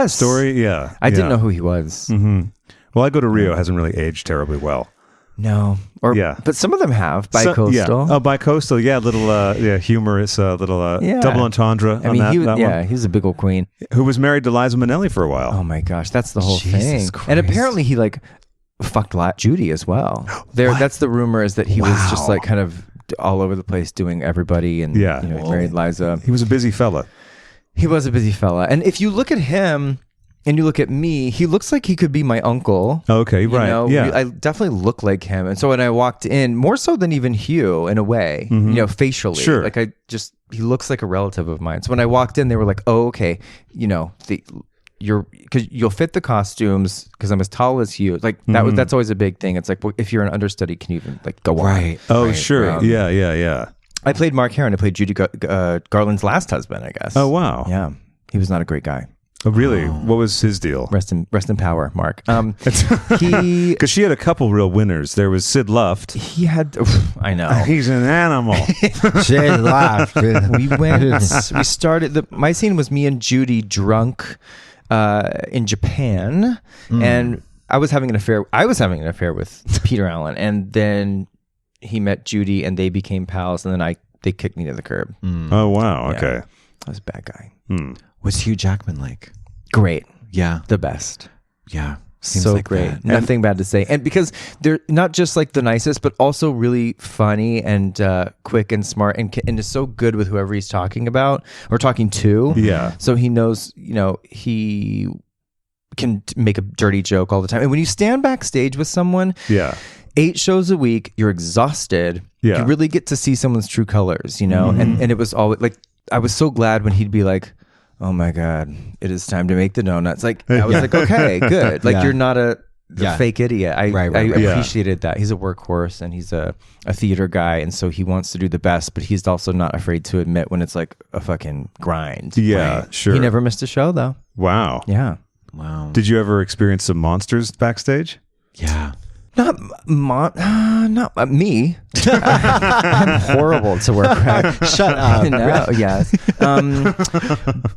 story? Yeah. I didn't know who he was. Mm-hmm. Well, I Go to Rio hasn't really aged terribly well. No. But some of them have. Bi-coastal. Bi-coastal. Yeah, little humorous, double entendre on that one. He was a big old queen. Who was married to Liza Minnelli for a while. Oh my gosh, that's the whole Jesus thing. Christ. And apparently he fucked Judy as well. That's the rumor, is that he was just kind of all over the place doing everybody, and married Liza. He was a busy fella. He was a busy fella. And if you look at him and you look at me, he looks like he could be my uncle. Okay, right. I definitely look like him. And so when I walked in, more so than even Hugh in a way, facially. Sure. He looks like a relative of mine. So when I walked in, they were like, oh, okay, because you'll fit the costumes because I'm as tall as you. That's always a big thing. It's like, well, if you're an understudy, can you even go on? Right. Oh, right. sure. Yeah. I played Mark Heron. I played Judy Garland's last husband, I guess. Oh, wow. Yeah. He was not a great guy. Oh, really? What was his deal? Rest in power, Mark. Because she had a couple real winners. There was Sid Luft. He had. I know. He's an animal. Sid Luft. We started. My scene was me and Judy drunk in Japan, and I was having an affair. With Peter Allen, and then he met Judy, and they became pals, and then they kicked me to the curb. Oh wow! Okay, I was a bad guy. Was Hugh Jackman like? Great. Yeah. The best. Yeah. So like great. That. Nothing bad to say. And because they're not just the nicest, but also really funny and quick and smart, and is so good with whoever he's talking about or talking to. Yeah. So he knows, he can make a dirty joke all the time. And when you stand backstage with someone, 8 shows a week, you're exhausted. Yeah. You really get to see someone's true colors, and it was always I was so glad when he'd be like, oh my God, it is time to make the donuts. I was like, okay, good. You're not a fake idiot. I appreciated that. He's a workhorse, and he's a theater guy. And so he wants to do the best, but he's also not afraid to admit when it's like a fucking grind. Yeah, sure. He never missed a show though. Wow. Yeah. Wow. Did you ever experience some monsters backstage? Yeah. Not me. I'm horrible to work with. Shut up. No, yes.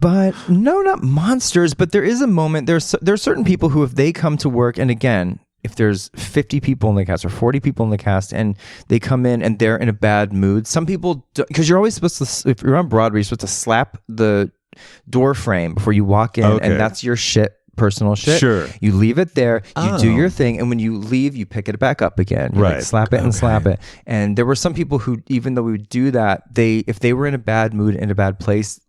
But no, not monsters. But there is a moment. There are certain people who, if they come to work, and again, if there's 50 people in the cast or 40 people in the cast, and they come in and they're in a bad mood, some people, because you're always supposed to, if you're on Broadway, you're supposed to slap the door frame before you walk in, and that's your personal shit. Sure. You leave it there, you do your thing, and when you leave, you pick it back up again. You slap it and slap it. And there were some people who, even though we would do that, if they were in a bad mood, in a bad place,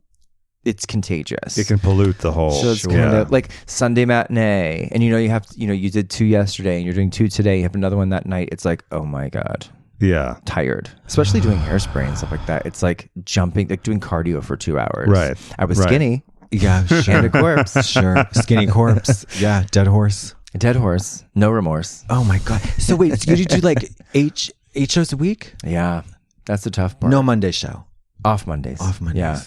it's contagious. It can pollute the whole. So it's kind of like Sunday matinee, and you have to, you did 2 yesterday, and you're doing 2 today. You have another one that night. It's like, oh my God. Yeah. Tired. Especially doing Hairspray and stuff like that. It's like jumping, like doing cardio for 2 hours. Right. I was skinny. Yeah, sure. And a corpse. Sure. Skinny corpse. Yeah. Dead horse. A dead horse. No remorse. Oh my God. So wait, so you do like 8 shows a week? Yeah. That's the tough part. No Monday show. Off Mondays. Yeah.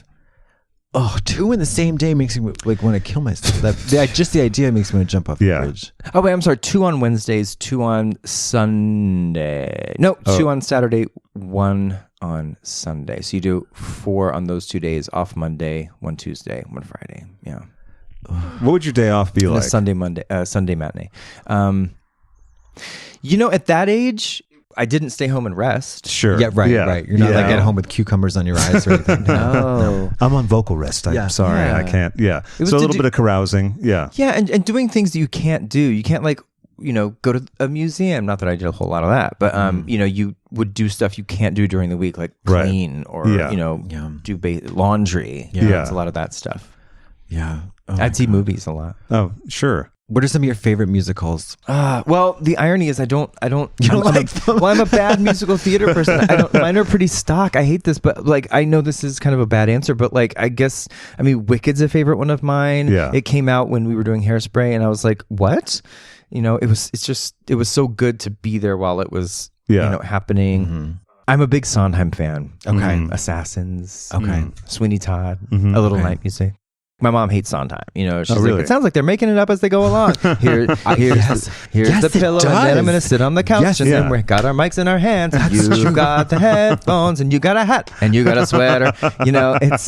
Oh, 2 in the same day makes me want to kill myself. Just the idea makes me want to jump off the bridge. Oh wait, I'm sorry. 2 on Wednesdays, 2 on Sunday. No, 2 on Saturday, 1 on Sunday. So you do 4 on those 2 days, off Monday, 1 Tuesday, 1 Friday. Yeah. What would your day off be And like? a Sunday matinee. At that age, I didn't stay home and rest. Sure. Yeah, right. You're not like at home with cucumbers on your eyes or anything. No. I'm on vocal rest. I'm sorry. Yeah. I can't. Yeah. was So a to little do- bit of carousing. Yeah. Yeah, and doing things that you can't do. You can't go to a museum. Not that I did a whole lot of that, but you would do stuff you can't do during the week, like Right. clean or Yeah. do laundry. Yeah. It's a lot of that stuff. Yeah. Oh, I'd see movies a lot. Oh, sure. What are some of your favorite musicals? Well, the irony is I don't You don't I'm like them? Well, I'm a bad musical theater person. Mine are pretty stock. I hate this, but I know this is kind of a bad answer, but Wicked's a favorite one of mine. Yeah. It came out when we were doing Hairspray and I was like, what? It was so good to be there while it was happening. Mm-hmm. I'm a big Sondheim fan. Okay. Assassins. Okay. Sweeney Todd. Mhm. A Little Okay. Night Music. My mom hates Sondheim. She's really? like, it sounds like they're making it up as they go along. Here's Yes. here's Yes, the it pillow, and then I'm does. going to sit on the couch, Yes. and Yeah. then we got our mics in our hands. And That's you true. got the headphones, and you got a hat, and you got a sweater. It does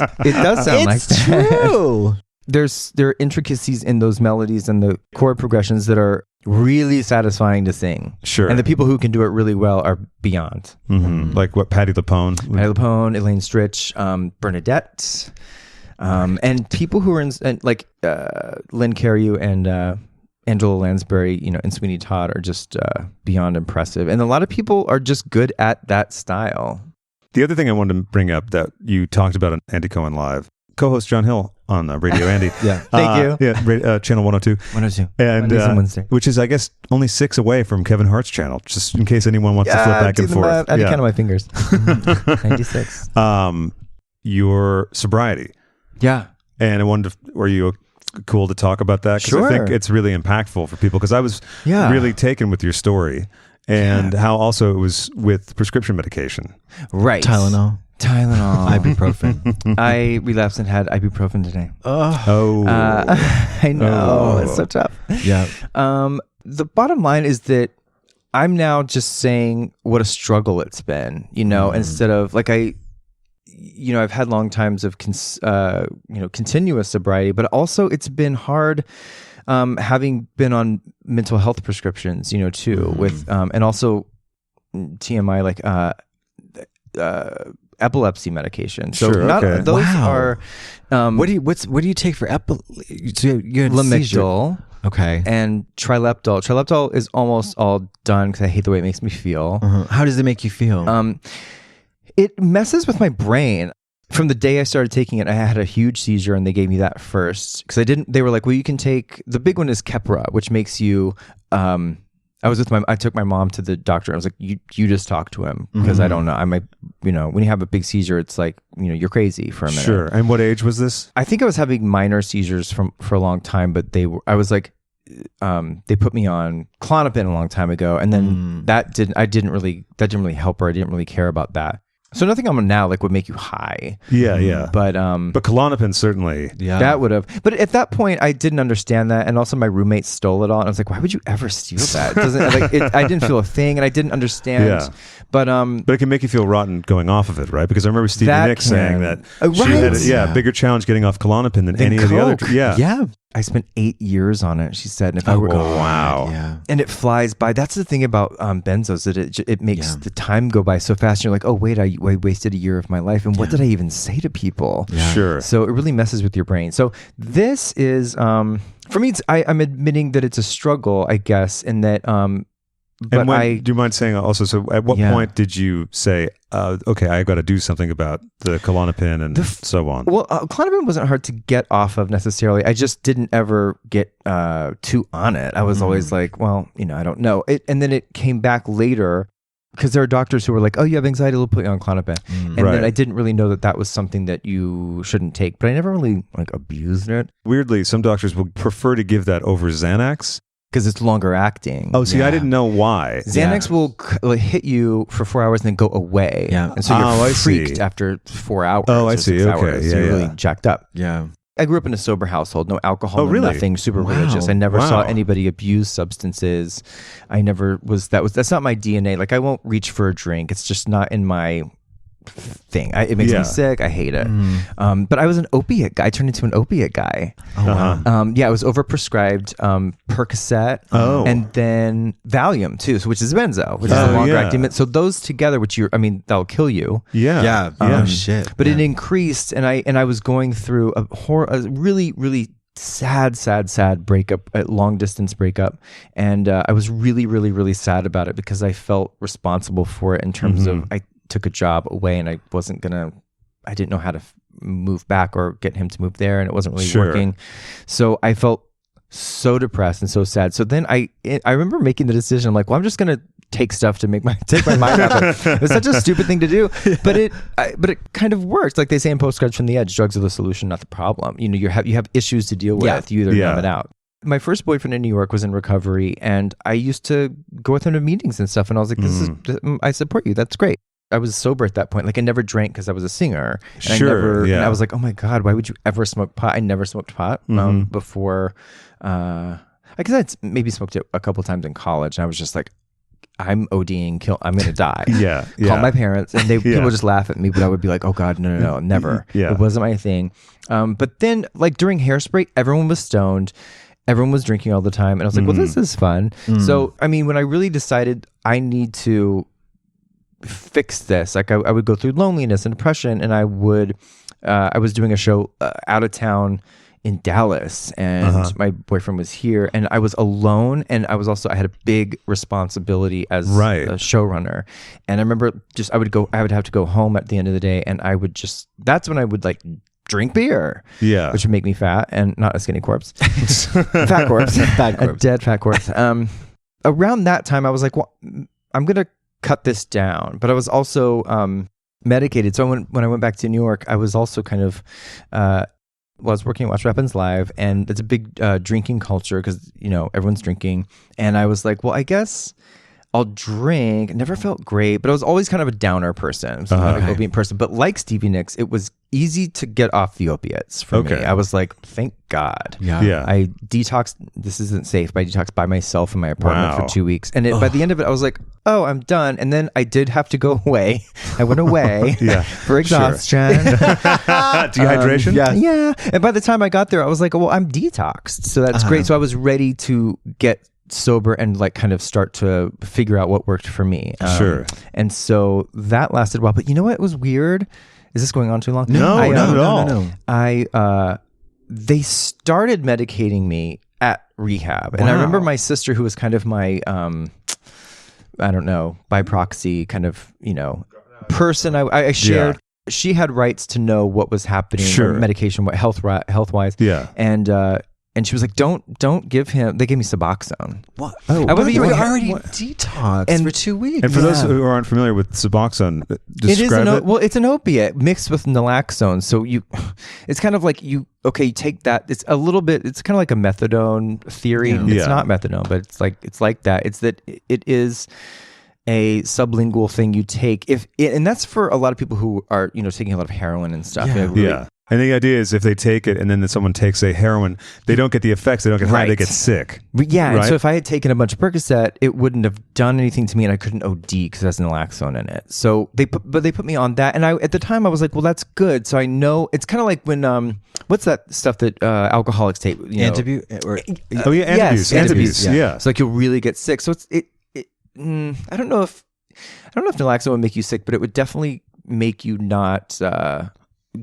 sound like It's that. true. There are intricacies in those melodies and the chord progressions that are really satisfying to sing. Sure. And the people who can do it really well are beyond. Mm-hmm. Like what? Patti LuPone. Patti LuPone, Elaine Stritch, Bernadette, and people who are in Lynn Carreyrou and Angela Lansbury, in Sweeney Todd are just beyond impressive. And a lot of people are just good at that style. The other thing I wanted to bring up that you talked about on Andy Cohen Live, co-host John Hill on Radio Andy. Yeah. Thank you. Yeah, channel 102. 102. And Mondays and Wednesdays. which is, I guess, only 6 away from Kevin Hart's channel, just in case anyone wants to flip back and forth. I count on my fingers. 96. Your Sobriety. Yeah. And I wondered, were you cool to talk about that? Because I think Sure. it's really impactful for people, because I was Yeah. really taken with your story and how also it was with prescription medication. Right. Tylenol. Ibuprofen. I relapsed and had ibuprofen today. Oh. I know. It's so tough. Yeah. The bottom line is that I'm now just saying what a struggle it's been, instead of I've had long times of continuous sobriety, but also it's been hard having been on mental health prescriptions, too, with and also TMI epilepsy medication. So Sure, okay. those Wow. are What do you take for epilepsy? So you had seizure. Lamictal Okay. and trileptal. Trileptal is almost all done because I hate the way it makes me feel. How does it make you feel? It messes with my brain. From the day I started taking it, I had a huge seizure, and they gave me that first because they were like, well, you can take, the big one is Keppra, which makes you, I took my mom to the doctor. I was like, you just talk to him because I don't know. I might, when you have a big seizure, it's like, you're crazy for a minute. Sure. And what age was this? I think I was having minor seizures for a long time, but they put me on Klonopin a long time ago, and then that didn't really help her. I didn't really care about that. So nothing I'm on now would make you high. Yeah. But Klonopin certainly. Yeah. that would have. But at that point, I didn't understand that, and also my roommate stole it all, and I was like, "Why would you ever steal that?" It doesn't I didn't feel a thing, and I didn't understand. Yeah. But But it can make you feel rotten going off of it, right? Because I remember Stevie That Nicks saying can. that Oh, she had right. a bigger challenge getting off Klonopin than any of the other. Coke. Yeah. yeah. I spent 8 years on it. She said, and if I were, wow. Yeah. and it flies by. That's the thing about benzos, that it makes the time go by so fast. And you're like, oh wait, I wasted a year of my life, and what did I even say to people? Yeah. Sure. So it really messes with your brain. So this is for me. I'm admitting that it's a struggle, I guess, in that. But And do you mind saying also? So at what point did you say, okay, I got to do something about the Klonopin and so on? Well, Klonopin wasn't hard to get off of necessarily. I just didn't ever get too on it. I was always like, well, I don't know. And then it came back later because there are doctors who were like, oh, you have anxiety, we'll put you on Klonopin. And then I didn't really know that was something that you shouldn't take. But I never really abused it. Weirdly, some doctors will prefer to give that over Xanax. Because it's longer acting. Oh, see, I didn't know why. Xanax will hit you for 4 hours and then go away. Yeah. And so you're I freaked see. after 4 hours. Oh, I or see. 6 Okay. hours. Yeah, You're yeah. really jacked up. Yeah. I grew up in a sober household, no alcohol, Oh, no really? nothing, super Wow. religious. I never saw Wow. anybody abuse substances. I never that's not my DNA. I won't reach for a drink. It's just not in my thing. It makes me sick. I hate it. But I was an opiate guy. I turned into an opiate guy. Oh, wow. I was overprescribed Percocet and then Valium too, which is benzo, which is a longer acting. So those together, that'll kill you. Yeah. Oh, shit. But it increased, and I was going through a really, really sad breakup, a long distance breakup, and I was really, really, really sad about it because I felt responsible for it in terms of I took a job away and I didn't know how to move back or get him to move there, and it wasn't really working. So I felt so depressed and so sad. So then I remember making the decision. I'm like, well, I'm just gonna take stuff to take my mind off it. It's such a stupid thing to do, but it kind of works. Like they say in Postcards from the Edge, drugs are the solution, not the problem. You have issues to deal with. You either numb it out. My first boyfriend in New York was in recovery, and I used to go with him to meetings and stuff. And I was like, I support you. That's great. I was sober at that point. Like I never drank because I was a singer. And and I was like, oh my God, why would you ever smoke pot? I never smoked pot before. I guess I'd maybe smoked it a couple times in college, and I was just like, I'm ODing, I'm going to die. Call my parents, and people would just laugh at me, but I would be like, oh God, no, never. It wasn't my thing. But then like during Hairspray, everyone was stoned. Everyone was drinking all the time. And I was like, well, this is fun. So, I mean, when I really decided I need to fix this, like I would go through loneliness and depression, and I was doing a show out of town in Dallas, and my boyfriend was here, and I was alone, and I had a big responsibility as a showrunner. And I remember I would have to go home at the end of the day, and that's when I would like drink beer, which would make me fat, and not a skinny corpse, fat corpse, a dead fat corpse. Around that time, I was like, well, I'm gonna cut this down, but I was also medicated. So when I went back to New York, I was also kind of I was working at Watch Weapons Live, and it's a big drinking culture because everyone's drinking, and I was like, well, I guess I'll drink. Never felt great, but I was always kind of a downer person. So not an opiate person, but like Stevie Nicks, it was easy to get off the opiates for me. I was like, thank God. I detoxed. This isn't safe, but I detoxed by myself in my apartment for 2 weeks. And by the end of it, I was like, oh, I'm done. And then I did have to go away. I went away for exhaustion. Dehydration? Yeah. And by the time I got there, I was like, well, I'm detoxed. So that's great. So I was ready to get sober and like kind of start to figure out what worked for me. And so that lasted a while. But you know what was weird? Is this going on too long? No, not at all. They started medicating me at rehab. And I remember my sister, who was kind of my, I don't know, by proxy kind of, person I shared. She had rights to know what was happening, medication, health-wise. And she was like, don't give him. They gave me Suboxone. What? Oh, I wasn't even already detoxed for 2 weeks. And for those who aren't familiar with Suboxone, describe it. Well, it's an opiate mixed with naloxone. So it's kind of like you take that. It's a little bit. It's kind of like a methadone theory. It's not methadone, but it's like that. It's that it is a sublingual thing you take and that's for a lot of people who are taking a lot of heroin and stuff. And the idea is if they take it and then someone takes a heroin, they don't get the effects, they don't get high, they get sick. And so if I had taken a bunch of Percocet, it wouldn't have done anything to me, and I couldn't OD because there's naloxone in it. So they put me on that, and at the time I was like, well, that's good. So I know it's kind of like when what's that stuff that alcoholics take? Antabuse? Antabuse. Yeah. So like you'll really get sick. So I don't know if naloxone would make you sick, but it would definitely make you not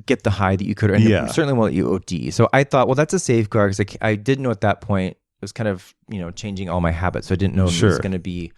get the high that you could, and it certainly won't let you OD. So I thought, well, that's a safeguard, because I didn't know at that point. It was kind of changing all my habits, so I didn't know if it was going to be.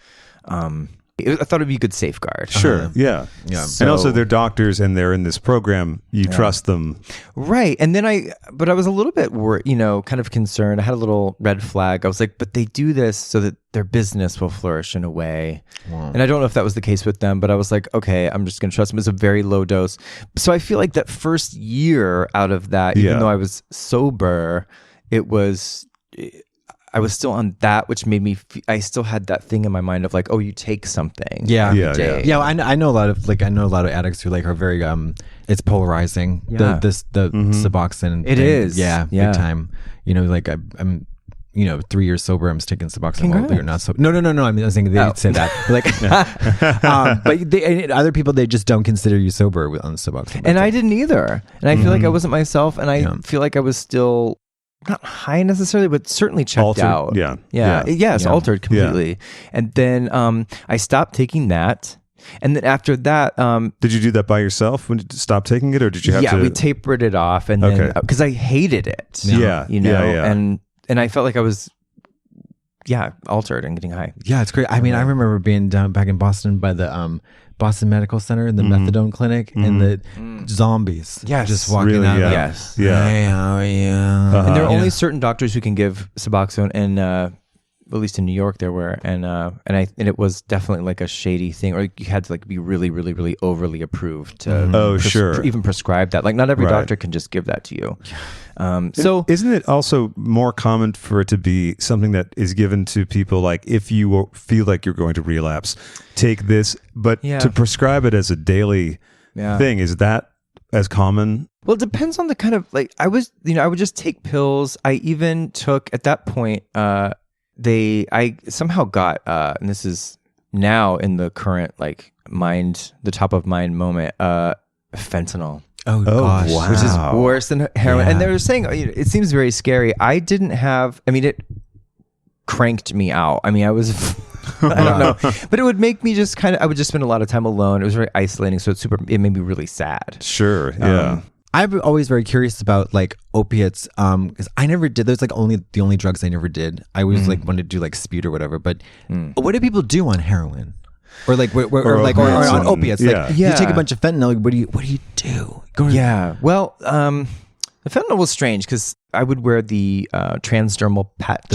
I thought it'd be a good safeguard. Yeah. So, and also they're doctors and they're in this program. You trust them, right? And then but I was a little bit worried, kind of concerned. I had a little red flag. I was like, but they do this so that their business will flourish in a way. Wow. And I don't know if that was the case with them, but I was like, okay, I'm just going to trust them. It's a very low dose. So I feel like that first year out of that, even though I was sober, I was still on that, which made me. I still had that thing in my mind of like, oh, you take something. Yeah. I know a lot of addicts who are very it's polarizing. The Suboxone. It is. Big time. 3 years sober. I'm taking Suboxone. Well, they're not sober. No. I mean, I was thinking they did say that. But other people, they just don't consider you sober on Suboxone. And I didn't either. And I feel like I wasn't myself. And I feel like I was still not high necessarily, but certainly checked altered. out. Yeah. Altered completely. And then I stopped taking that. And then after that, did you do that by yourself when you stopped taking it, or did you have to? Yeah, we tapered it off, and then because I hated it. And I felt like I was, altered and getting high. Yeah, it's great. I mean, I remember being down back in Boston by the Boston Medical Center in the methadone clinic, and the zombies just walking out. Yes. Yeah. Hey, how are you? And there are only certain doctors who can give Suboxone, and at least in New York there were, and it was definitely like a shady thing, or you had to like be really, really, really overly approved to even prescribe that. Like not every doctor can just give that to you. So isn't it also more common for it to be something that is given to people like, if you feel like you're going to relapse, take this, but to prescribe it as a daily thing, is that as common? Well, it depends on the kind of, like, I would just take pills. I even took at that point, I somehow got, and this is now in the current like the top of mind moment, fentanyl. Oh gosh, wow. Which is worse than heroin. And they were saying, it seems very scary. I didn't have, it cranked me out. I mean, I was, I don't know, but it would make me just I would just spend a lot of time alone. It was very isolating. So it made me really sad. Sure. Yeah. I'm always very curious about like opiates, because I never did. There's like the only drugs I never did. I always like wanted to do like speed or whatever. But what do people do on heroin, or like or on opiates? Like you take a bunch of fentanyl. What do you do? Well, the fentanyl was strange because I would wear the transdermal patch.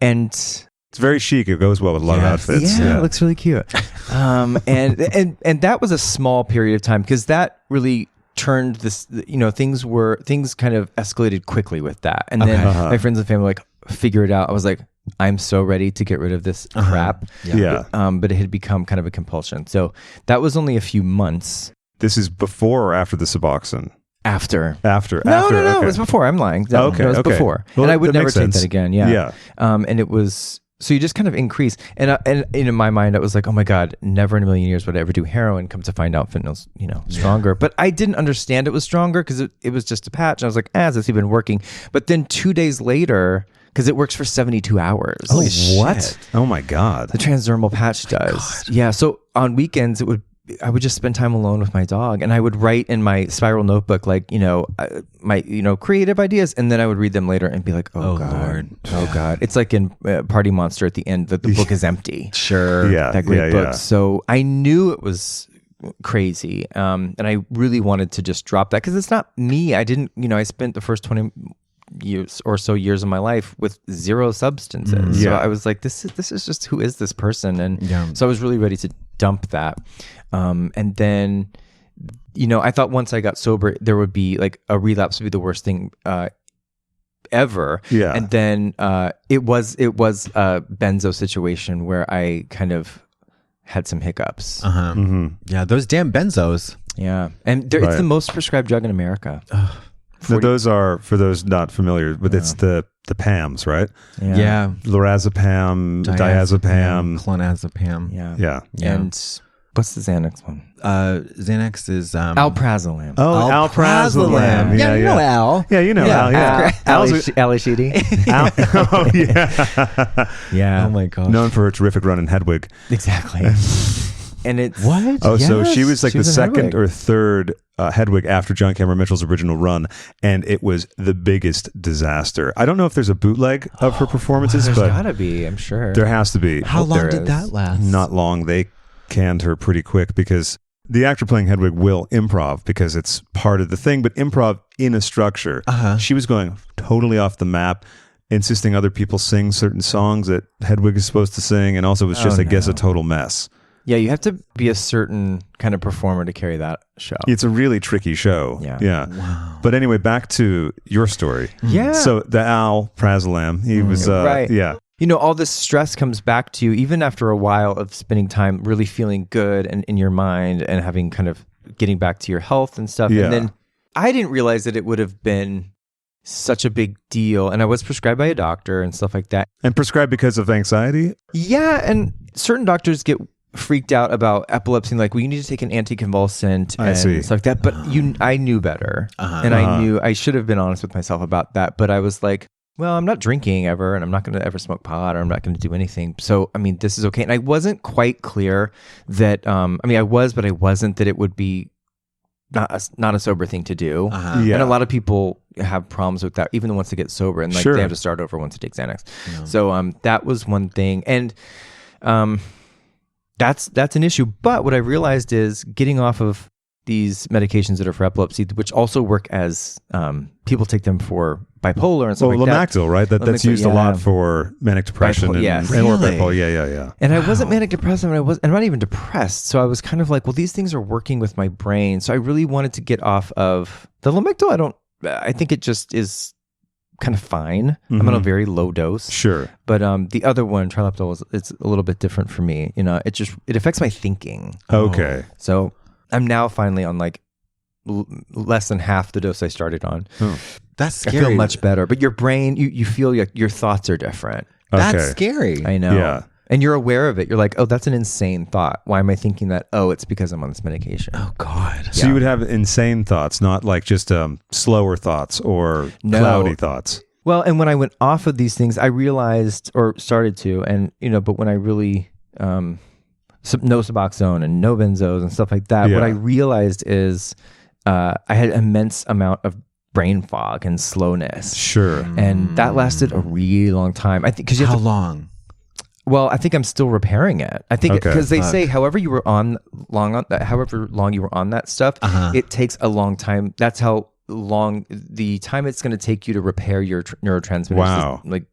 And it's very chic. It goes well with a lot of outfits. Yeah, it looks really cute. And that was a small period of time because that really turned this, things kind of escalated quickly with that. And then my friends and family figure it out. I was like, I'm so ready to get rid of this crap. But it had become kind of a compulsion. So that was only a few months. This is before or after the Suboxone? After. No, okay. It was before. I'm lying. No, it was before. Well, and I would never take sense. that again. Yeah. And it was, so you just kind of increase. And in my mind, I was like, oh my God, never in a million years would I ever do heroin. Come to find out fentanyl's, stronger. But I didn't understand it was stronger because it was just a patch. And I was like, it's even working. But then 2 days later, because it works for 72 hours. Oh, what? Oh my God. The transdermal patch does. Yeah. So on weekends, I would just spend time alone with my dog, and I would write in my spiral notebook, like, my, creative ideas. And then I would read them later and be like, oh God, Lord. Oh God. It's like in Party Monster at the end, that the book is empty. Sure. Yeah. That great book. So I knew it was crazy. And I really wanted to just drop that because it's not me. I didn't, I spent the first 20 years of my life with zero substances. So I was like, this is just, who is this person? And so I was really ready to dump that. And then, I thought once I got sober, there would be like a relapse would be the worst thing ever. Yeah. And then it was a benzo situation where I kind of had some hiccups. Yeah, those damn benzos. Yeah. And it's the most prescribed drug in America. Now, those are, for those not familiar, but it's the PAMs, right? Yeah. Lorazepam, diazepam, clonazepam. Yeah. And what's the Xanax one? Xanax is alprazolam. Oh, alprazolam. Yeah, you know Al. Yeah, you know Al. Yeah, Ali Sheedy. Oh yeah. Yeah. Oh my gosh. Known for her terrific run in Hedwig. Exactly. And it's what? Oh, so Yes, she was like she the was in second Hedwig. or third Hedwig after John Cameron Mitchell's original run, and it was the biggest disaster. I don't know if there's a bootleg of her performances, There's but gotta be, I'm sure. there has to be. How long there did is. that last? Not long. They canned her pretty quick because the actor playing Hedwig will improv because it's part of the thing, but improv in a structure. She was going totally off the map, insisting other people sing certain songs that Hedwig is supposed to sing, and also was just, I guess, a total mess. Yeah, you have to be a certain kind of performer to carry that show. It's a really tricky show. Yeah. Wow. But anyway, back to your story. Yeah. So the alprazolam, he was, Right. yeah. All this stress comes back to you, even after a while of spending time really feeling good and in your mind and having kind of getting back to your health and stuff. Yeah. And then I didn't realize that it would have been such a big deal. And I was prescribed by a doctor and stuff like that. And prescribed because of anxiety? Yeah, and certain doctors get freaked out about epilepsy, like, well, you need to take an anticonvulsant and stuff like that. But I knew better, and I knew I should have been honest with myself about that. But I was like, well, I'm not drinking ever, and I'm not going to ever smoke pot, or I'm not going to do anything. So, I mean, this is okay. And I wasn't quite clear that, I was, but I wasn't, that it would be not a sober thing to do. And a lot of people have problems with that, even the ones that get sober, and like they have to start over once they take Xanax. So that was one thing. And that's an issue. But what I realized is getting off of these medications that are for epilepsy, which also work as people take them for bipolar and stuff like that. Lamictal, right? That's used a lot for manic depression or bipolar. Yeah. And I wasn't manic depressive, and I'm not even depressed. So I was kind of like, well, these things are working with my brain. So I really wanted to get off of the Lamictal. I think it just is kind of fine. I'm on a very low dose. Sure. But the other one, Trilaptol, it's a little bit different for me. You know, it affects my thinking. Okay. So I'm now finally on like less than half the dose I started on. That's scary. I feel much better. But your brain, you feel like your thoughts are different. That's scary. I know. Yeah. And you're aware of it. You're like, oh, that's an insane thought. Why am I thinking that? Oh, it's because I'm on this medication. Oh, God. So you would have insane thoughts, not like just slower thoughts or cloudy thoughts. Well, and when I went off of these things, I realized, or started to, and but when I really no Suboxone and no benzos and stuff like that, what I realized is I had immense amount of brain fog and slowness. Sure. And that lasted a really long time. I think because how long? Well, I think I'm still repairing it. I think because they say however long you were on that stuff, it takes a long time. That's how long the time it's going to take you to repair your neurotransmitters. Wow. Is, like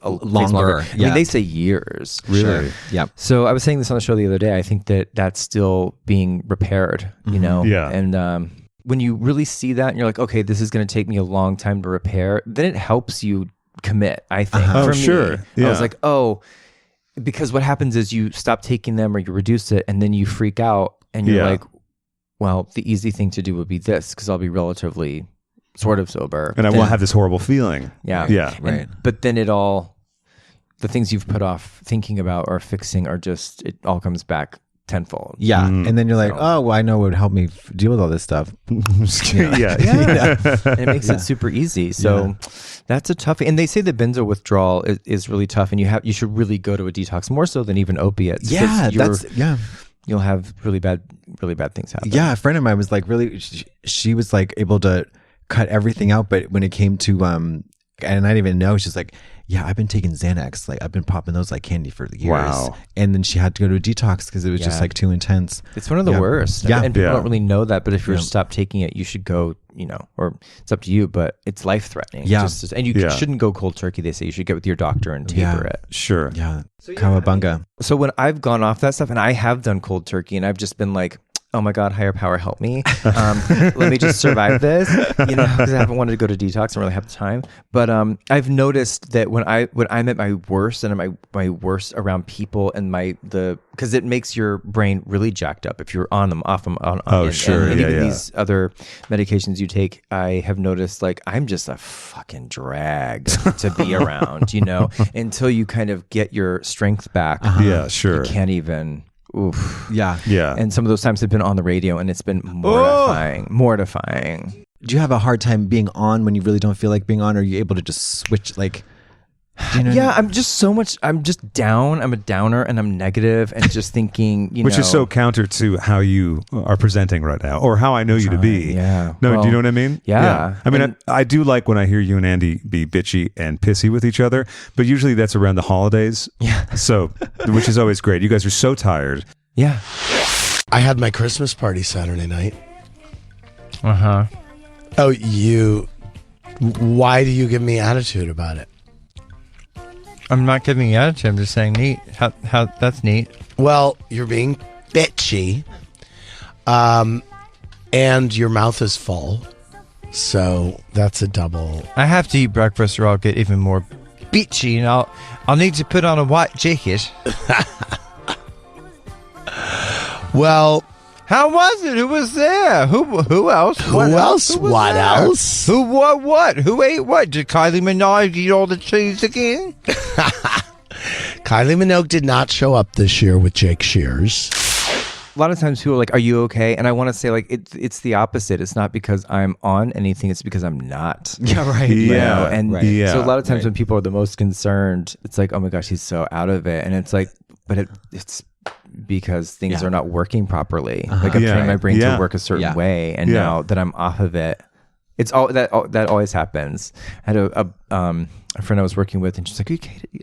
longer. I mean, they say years. Really? Sure. Yeah. So I was saying this on the show the other day. I think that's still being repaired. You know. Yeah. And when you really see that, and you're like, okay, this is going to take me a long time to repair, then it helps you commit. I think. Oh, For sure. me, Yeah. I was like, oh. Because what happens is you stop taking them or you reduce it, and then you freak out, and you're like, well, the easy thing to do would be this, because I'll be relatively sort of sober. And I won't have this horrible feeling. Yeah. Yeah. Right. But then the things you've put off thinking about or fixing it all comes back tenfold. Yeah. And then you're like, oh, well, I know what would help me deal with all this stuff. Yeah. And it makes it super easy. So that's a toughie. And they say the benzo withdrawal is really tough, and you should really go to a detox more so than even opiates. Yeah. You'll have really bad things happen. Yeah. A friend of mine was like she was like able to cut everything out. But when it came to, and I didn't even know, she's like, yeah, I've been taking Xanax. Like I've been popping those like candy for years. Wow. And then she had to go to a detox because it was just like too intense. It's one of the worst. Yeah. And people don't really know that, but if you're stopped taking it, you should go, or it's up to you, but it's life threatening. Yeah. And you shouldn't go cold turkey. They say you should get with your doctor and taper it. Sure. Yeah. Cowabunga. So when I've gone off that stuff, and I have done cold turkey, and I've just been like, oh my God, higher power, help me. Let me just survive this, because I haven't wanted to go to detox and really have the time. But I've noticed that when I'm at my worst, and I'm my worst around people, and because it makes your brain really jacked up if you're on them, off them, on. Sure. And even these other medications you take, I have noticed like I'm just a fucking drag to be around, until you kind of get your strength back. Yeah, sure. You can't even. Oof. Yeah. Yeah. And some of those times have been on the radio, and it's been mortifying. Do you have a hard time being on when you really don't feel like being on? Or are you able to just switch like... I'm just down. I'm a downer, and I'm negative, and just thinking, Which is so counter to how you are presenting right now, or how I know you to be. Yeah. No, do you know what I mean? Yeah. I mean, I do like when I hear you and Andy be bitchy and pissy with each other, but usually that's around the holidays. Yeah. So, which is always great. You guys are so tired. Yeah. I had my Christmas party Saturday night. Uh-huh. Oh, why do you give me attitude about it? I'm not giving you attitude. I'm just saying neat. How that's neat. Well, you're being bitchy, and your mouth is full, so that's a double. I have to eat breakfast, or I'll get even more bitchy, and I'll need to put on a white jacket. Well, How was it? Who was there? Who else? Who else? What else? Who what? Who ate what? Did Kylie Minogue eat all the cheese again? Kylie Minogue did not show up this year with Jake Shears. A lot of times people are like, "Are you okay?" And I want to say like it's the opposite. It's not because I'm on anything. It's because I'm not. Yeah, right. Yeah, and right. so a lot of times when people are the most concerned, it's like, "Oh my gosh, he's so out of it," and it's like, but it's because things are not working properly. Like I'm trying my brain to work a certain way, and now that I'm off of it, it's all that always happens. I had a friend I was working with, and she's like,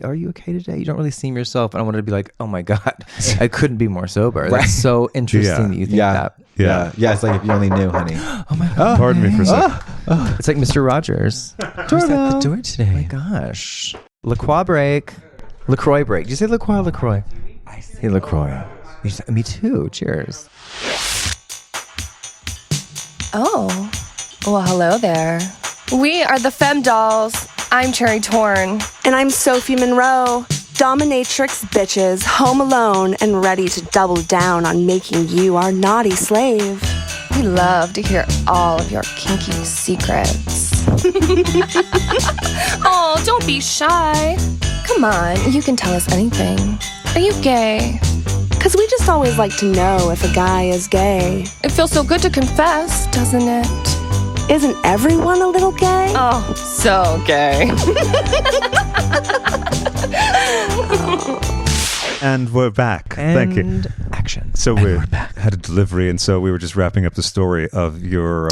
are you okay today? You don't really seem yourself. And I wanted to be like, oh my God, I couldn't be more sober. That's so interesting that you think that. Yeah. It's like if you only knew, honey. Oh my God. Pardon me for a second. It's like Mr. Rogers. Who's at the door today? Oh my gosh. LaCroix break. LaCroix break. Did you say LaCroix or LaCroix? I say LaCroix. Me too. Cheers. Oh, well, hello there. We are the Femme Dolls. I'm Cherry Torn. And I'm Sophie Monroe, dominatrix bitches, home alone and ready to double down on making you our naughty slave. We love to hear all of your kinky secrets. Oh, don't be shy. Come on, you can tell us anything. Are you gay? Because we just always like to know if a guy is gay. It feels so good to confess, doesn't it? Isn't everyone a little gay? Oh, so gay. And we're back. Thank you. And action. So we had a delivery, and so we were just wrapping up the story of your...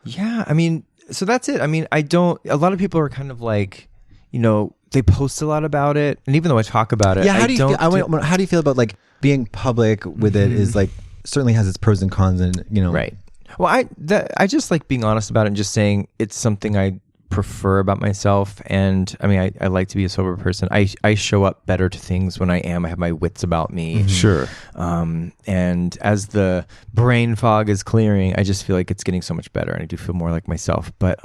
Yeah, I mean, so that's it. I mean, a lot of people are kind of like, they post a lot about it, and even though I talk about it, Yeah, how do you feel about like being public with it is like certainly has its pros and cons, and Right. Well, I just like being honest about it and just saying it's something I prefer about myself. And I mean, I like to be a sober person. I show up better to things when I have my wits about me. Sure. And as the brain fog is clearing, I just feel like it's getting so much better, and I do feel more like myself. But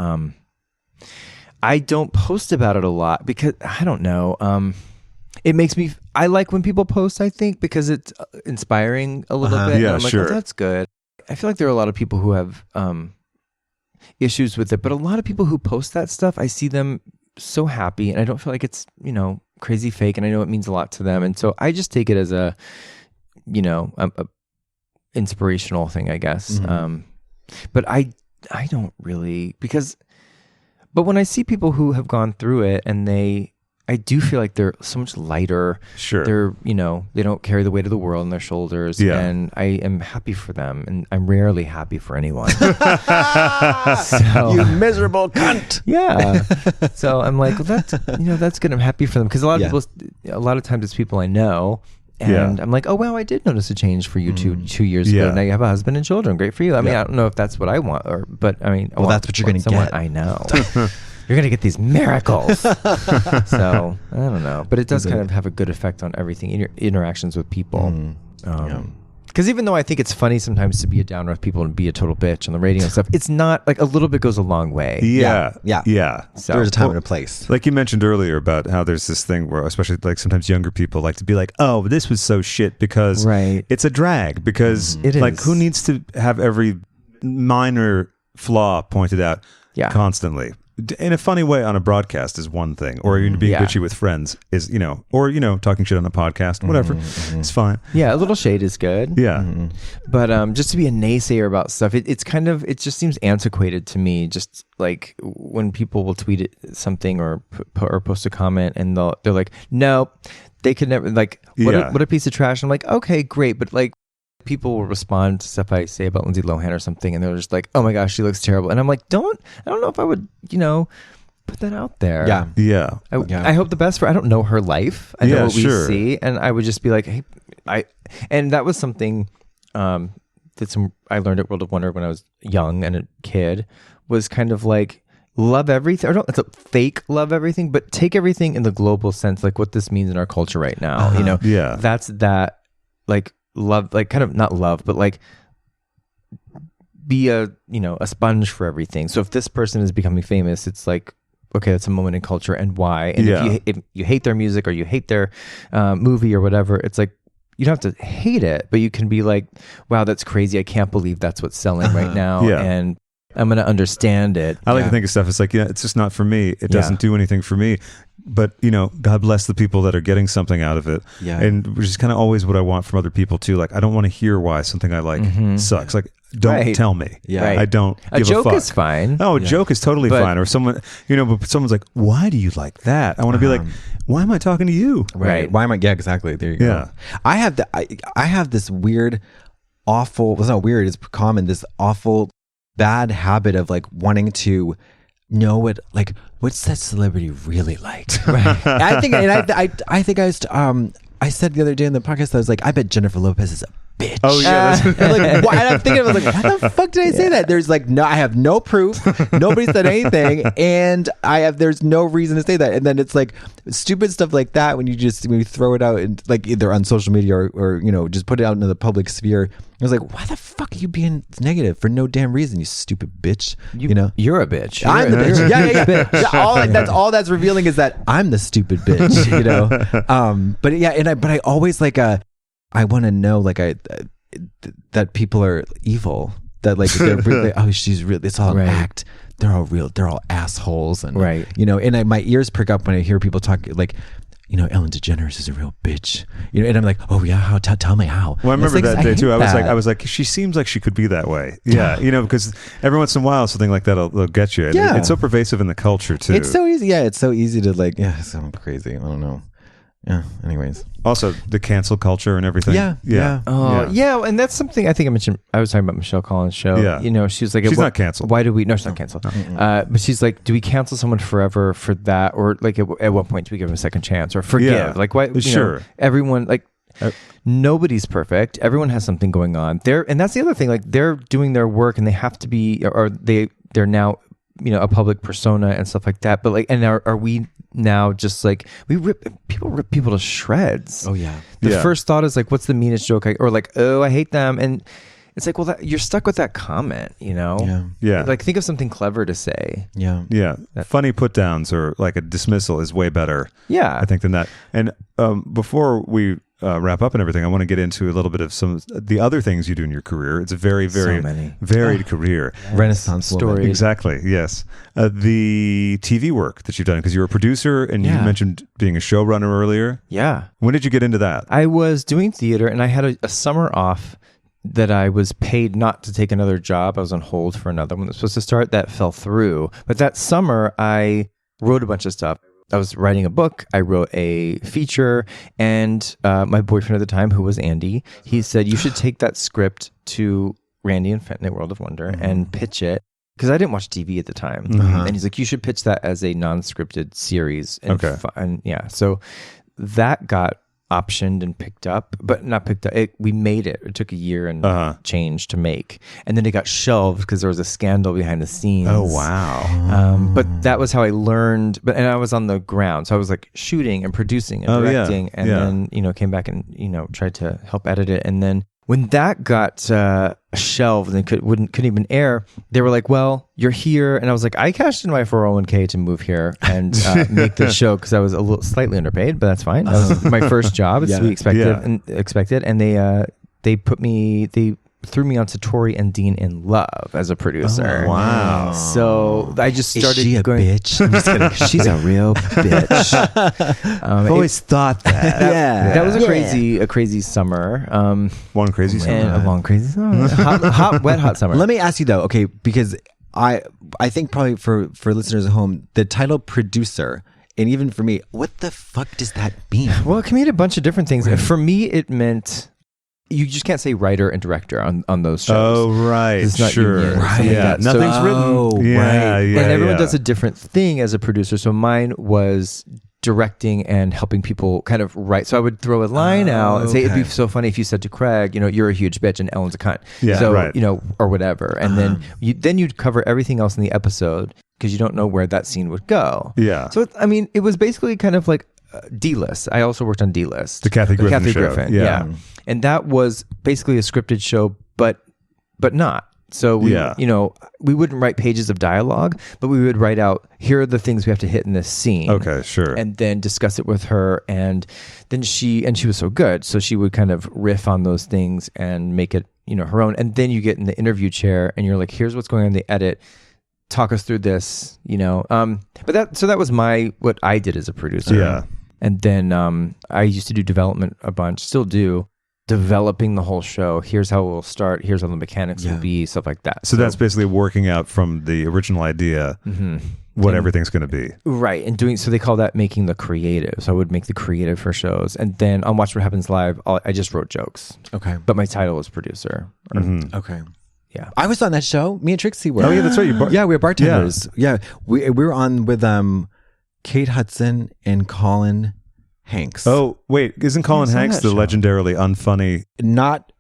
I don't post about it a lot because I don't know. It makes me. I like when people post, I think, because it's inspiring a little bit. Yeah, and I'm like, sure. oh, that's good. I feel like there are a lot of people who have issues with it, but a lot of people who post that stuff, I see them so happy, and I don't feel like it's crazy fake, and I know it means a lot to them, and so I just take it as a inspirational thing, I guess. But I don't really but when I see people who have gone through it, and I do feel like they're so much lighter. Sure. They're, they don't carry the weight of the world on their shoulders. Yeah. And I am happy for them. And I'm rarely happy for anyone. You miserable cunt. Yeah. So I'm like, well, that's good. I'm happy for them. Because a lot of times it's people I know. And I'm like, oh, wow, I did notice a change for you two years ago. Now you have a husband and children. Great for you. I mean, I don't know if that's what I want, but I mean, that's what you're going to get. I know. You're going to get these miracles. So, I don't know. But it does kind of have a good effect on everything in your interactions with people. Because even though I think it's funny sometimes to be a downer with people and be a total bitch on the radio and stuff, it's not like a little bit goes a long way. Yeah. So, there's a time and a place. Like you mentioned earlier about how there's this thing where, especially like sometimes younger people like to be like, oh, this was so shit because it's a drag. Because like who needs to have every minor flaw pointed out constantly? In a funny way on a broadcast is one thing, or being bitchy with friends is, or, talking shit on a podcast, whatever. It's fine. Yeah. A little shade is good. Yeah. But just to be a naysayer about stuff, it just seems antiquated to me. Just like when people will tweet something or post a comment and they're like, no, they could never, like, what a piece of trash. I'm like, okay, great. But like, people will respond to stuff I say about Lindsay Lohan or something, and they're just like, oh my gosh, she looks terrible. And I'm like, I don't know if I would, put that out there. Yeah. I hope the best for, I don't know her life. I know what we see. And I would just be like, hey, and that was something I learned at World of Wonder when I was young and a kid, was kind of like, love everything. It's a fake love everything, but take everything in the global sense, like what this means in our culture right now. That's that, like, love, like kind of not love, but like be a sponge for everything. So if this person is becoming famous, it's like, okay, that's a moment in culture and why. And if you hate their music or you hate their movie or whatever, it's like, you don't have to hate it, but you can be like, wow, that's crazy. I can't believe that's what's selling right now. Yeah. And I'm going to understand it. I like to think of stuff. It's like, it's just not for me. It doesn't do anything for me. But, God bless the people that are getting something out of it. Yeah. And which is kind of always what I want from other people too. Like, I don't want to hear why something I like sucks. Like, don't tell me. Yeah. Right. I don't A give joke a fuck. is fine. Oh, a joke is totally But- fine. Or someone, but someone's like, why do you like that? I want to be like, why am I talking to you? Right. Why am I? Yeah, exactly. There you go. Yeah. I have this weird, awful, well, it's not weird, it's common, this awful, bad habit of like wanting to know what's that celebrity really like? I think I said the other day in the podcast, I was like, I bet Jennifer Lopez is a bitch. Oh, yeah. Like, why? And I'm thinking, I was like, why the fuck did I say that? There's like, no, I have no proof. Nobody said anything. And there's no reason to say that. And then it's like stupid stuff like that when you throw it out and like either on social media or just put it out into the public sphere. I was like, why the fuck are you being negative for no damn reason, you stupid bitch? You're a bitch. I'm the bitch. Yeah. That's all that's revealing is that I'm the stupid bitch, But yeah, but I always like I want to know that people are evil. That like they're really, she's really, it's all an act. They're all real. They're all assholes, and and my ears prick up when I hear people talk like, Ellen DeGeneres is a real bitch. And I'm like, oh yeah, how? Tell me how. Well, I remember like, that day too. that. I was like, she seems like she could be that way. Yeah, because every once in a while something like that'll get you. And it's so pervasive in the culture too. It's so easy. Yeah, it's so easy to like. Yeah, it's so crazy. I don't know. Yeah. Anyways. Also, the cancel culture and everything. Yeah. Oh, yeah. And that's something I think I mentioned. I was talking about Michelle Collins' show. Yeah. She was like, she's not canceled. Why do we? No, she's not canceled. But she's like, do we cancel someone forever for that? Or like, at what point do we give them a second chance or forgive? Yeah. Like, why? Sure. Everyone, like, nobody's perfect. Everyone has something going on. And that's the other thing. Like, they're doing their work and they have to be, or they're now, a public persona and stuff like that. But like, and are we now just like people rip people to shreds? Oh yeah. The first thought is like, what's the meanest joke? Or like, oh, I hate them. And it's like, well, you're stuck with that comment, Yeah. Like, think of something clever to say. Yeah. Yeah. Funny put downs or like a dismissal is way better. Yeah. I think than that. And before we wrap up and everything, I want to get into a little bit of some of the other things you do in your career. It's a very, very varied career. Renaissance story. Exactly. Yes. The TV work that you've done, because you're a producer and you mentioned being a showrunner earlier. Yeah. When did you get into that? I was doing theater and I had a summer off that I was paid not to take another job. I was on hold for another one that was supposed to start. That fell through. But that summer, I wrote a bunch of stuff. I was writing a book. I wrote a feature, and my boyfriend at the time, who was Andy, he said, you should take that script to Randy and Fenton at World of Wonder and pitch it. Because I didn't watch TV at the time. And he's like, you should pitch that as a non-scripted series. And so that got optioned and picked up, but not picked up. We made it. It took a year and change to make. And then it got shelved because there was a scandal behind the scenes. Oh, wow. But that was how I learned. And I was on the ground. So I was like shooting and producing and directing. And then, came back and, tried to help edit it. And then when that got shelved and couldn't even air, they were like, well, you're here. And I was like, I cashed in my 401k to move here and make this show because I was a little slightly underpaid, but that's fine. That was my first job. It's to be expected. And they threw me onto Tori and Dean in Love as a producer. Oh, wow. So I just started Is she a going, bitch? I'm just kidding. She's a real bitch. I've always thought that. That was a crazy summer. One crazy summer. And a long crazy summer. hot summer. Let me ask you though, okay, because I think probably for listeners at home, the title producer, and even for me, what the fuck does that mean? Well, it can mean a bunch of different things. For me, it meant you just can't say writer and director on those shows. Oh, right. It's not union, Right. Yeah. Nothing's written. Yeah. And everyone does a different thing as a producer. So mine was directing and helping people kind of write. So I would throw a line out and say, it'd be so funny if you said to Craig, you're a huge bitch and Ellen's a cunt. Yeah, so, right. or whatever. And then you'd cover everything else in the episode because you don't know where that scene would go. Yeah. So, it was basically kind of like D-List. I also worked on D-List. The Kathy Griffin show. Yeah. And that was basically a scripted show, but not. So we wouldn't write pages of dialogue, but we would write out, here are the things we have to hit in this scene. Okay, sure. And then discuss it with her. And then she was so good. So she would kind of riff on those things and make it, her own. And then you get in the interview chair and you're like, here's what's going on in the edit. Talk us through this, But that was what I did as a producer. Yeah. And then I used to do development a bunch, still do. Developing the whole show. Here's how we'll start. Here's how the mechanics will be, stuff like that. So that's basically working out from the original idea what everything's going to be. Right. And so they call that making the creative. So I would make the creative for shows. And then on Watch What Happens Live, I just wrote jokes. Okay. But my title was producer. Okay. Yeah. I was on that show. Me and Trixie were. Oh, yeah, that's right. Yeah, we were bartenders. Yeah. We were on with Kate Hudson and Colin Hanks. Oh, wait. Isn't Colin Hanks the legendarily unfunny? Not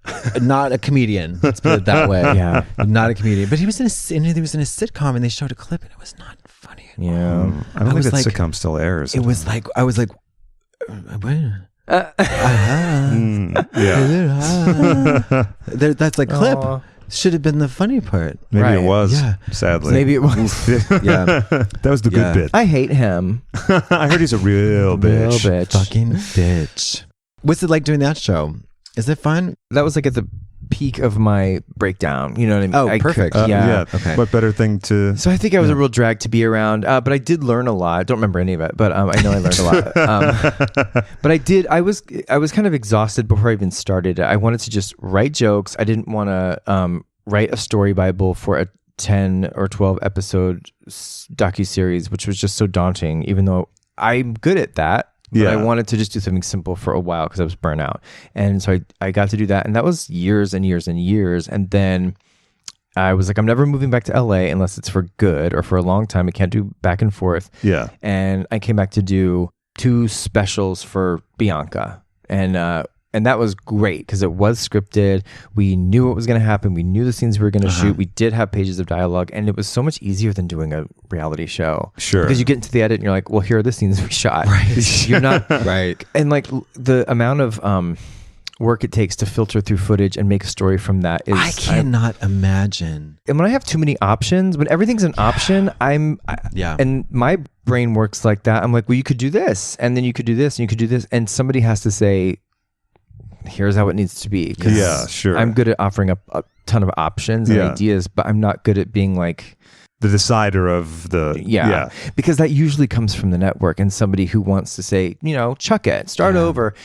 a comedian. Let's put it that way. Yeah. Not a comedian. But he was in a sitcom and they showed a clip and it was not funny at all. Yeah. I don't think that sitcom still airs. It was like, I was like, what? That's like clip. Should have been the funny part. Maybe Right. it was. Yeah. Sadly. Maybe it was. Yeah. That was the good bit. I hate him. I heard he's a real bitch. Real bitch. Fucking bitch. What's it like doing that show? Is it fun? That was like at the peak of my breakdown. You know what I mean? Oh, perfect. Yeah. Okay. What better thing to... So I think I was a real drag to be around, but I did learn a lot. I don't remember any of it, but I know I learned a lot. But I was kind of exhausted before I even started. I wanted to just write jokes. I didn't want to write a story Bible for a 10 or 12 episode docuseries, which was just so daunting, even though I'm good at that. But I wanted to just do something simple for a while because I was burnt out. And so I got to do that. And that was years and years and years. And then I was like, I'm never moving back to LA unless it's for good or for a long time. I can't do back and forth. Yeah. And I came back to do 2 specials for Bianca. And that was great because it was scripted. We knew what was going to happen. We knew the scenes we were going to shoot. We did have pages of dialogue, and it was so much easier than doing a reality show. Sure. Because you get into the edit and you're like, well, here are the scenes we shot. Right. You're not right. And like the amount of work it takes to filter through footage and make a story from that is... I cannot imagine. And when I have too many options, when everything's an option, and my brain works like that. I'm like, well, you could do this, and then you could do this, and you could do this, and somebody has to say, here's how it needs to be. Yeah, sure. I'm good at offering up a ton of options and ideas, but I'm not good at being like the decider of the... Yeah. Because that usually comes from the network and somebody who wants to say, chuck it, start over.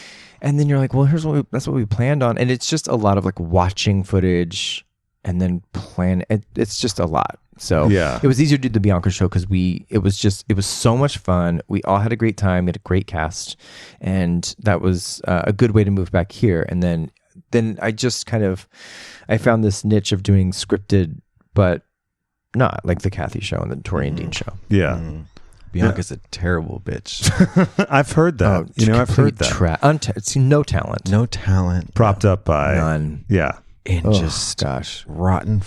And then you're like, well, that's what we planned on. And it's just a lot of like watching footage and then plan. It's just a lot. So it was easier to do the Bianca show because it was so much fun. We all had a great time. We had a great cast, and that was a good way to move back here. And then I just I found this niche of doing scripted, but not like the Kathy show and the Tori and Dean show. Yeah. Bianca's a terrible bitch. I've heard that. I've heard that. No talent. No talent. Propped up by... None. Yeah. And just rotten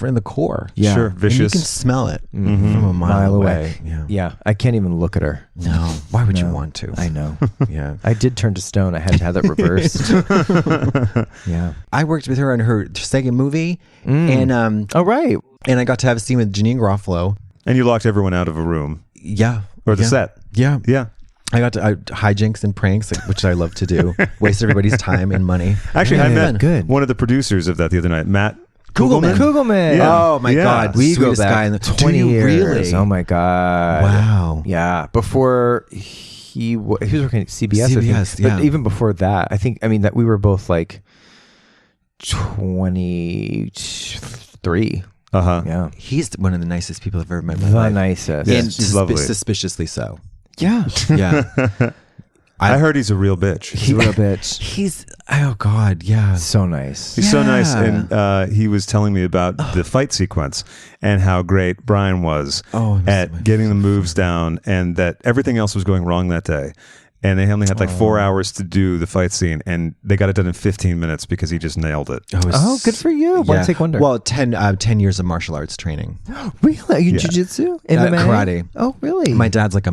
in the core. Yeah. Sure. Vicious. And you can smell it from a mile away. Yeah. I can't even look at her. No. Why would you want to? I know. Yeah. I did turn to stone. I had to have that reversed. Yeah. I worked with her on her second movie. And oh, right. And I got to have a scene with Janine Garofalo. And you locked everyone out of a room. Yeah. Or the set. Yeah. Yeah. I got to hijinks and pranks, which I love to do. Waste everybody's time and money. Actually, I met one of the producers of that the other night, Matt Kugelman. Yeah. Oh my God. We go Sweetest back guy in the 20 years. Really? Oh my God. Wow. Yeah. Before he was working at CBS. CBS, But even before that, that we were both like 23. Yeah. He's one of the nicest people I've ever met in my The life. nicest. Yeah, And he's lovely. suspiciously so. Yeah. Yeah. I heard he's a real bitch. He's a real bitch. He's, oh God, yeah. So nice. He's so nice. And he was telling me about the fight sequence and how great Brian was at getting the moves down, and that everything else was going wrong that day. And they only had like 4 hours to do the fight scene, and they got it done in 15 minutes because he just nailed it. Oh, good for you. One take wonder. Well, 10 years of martial arts training. Really? You jiu-jitsu? MMA? Karate. Oh, really? My dad's like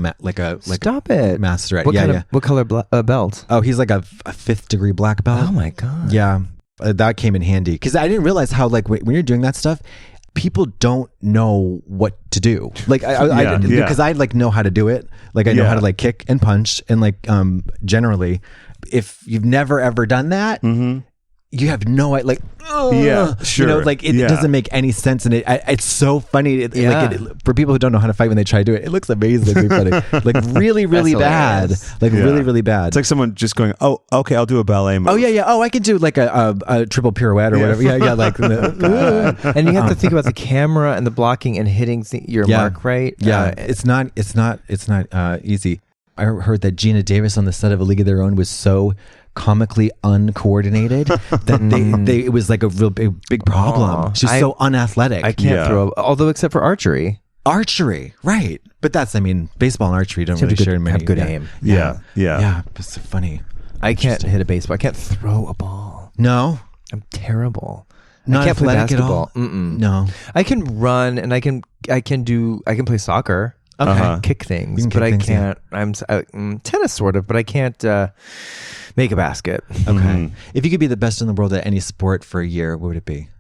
Stop it. master at What color belt? Oh, he's like a 5th degree black belt. Oh my God. Yeah. that came in handy because I didn't realize how like when you're doing that stuff, people don't know what to do. Like because I like know how to do it. Like I know how to like kick and punch and like generally, if you've never ever done that. You have no idea, like, sure. You know, like it doesn't make any sense, and it's so funny. For people who don't know how to fight when they try to do it, it looks amazingly funny, like really, really bad, like really, really bad. It's like someone just going, "Oh, okay, I'll do a ballet move." Oh yeah, oh, I could do like a triple pirouette or whatever. Yeah, like, and you have to think about the camera and the blocking and hitting your mark right. Yeah, it's not easy. I heard that Gina Davis on the set of A League of Their Own was so comically uncoordinated that it was like a real big problem. She's so unathletic. I can't throw, although except for archery, right? But that's, I mean, baseball and archery don't really share many. Have good aim. Yeah. It's funny. I can't hit a baseball. I can't throw a ball. No, I'm terrible. Not I can't play basketball basketball. No, I can run and I can play soccer. Okay. Kick things, but I can't. I'm tennis sort of, but I can't make a basket. Okay. If you could be the best in the world at any sport for a year, what would it be?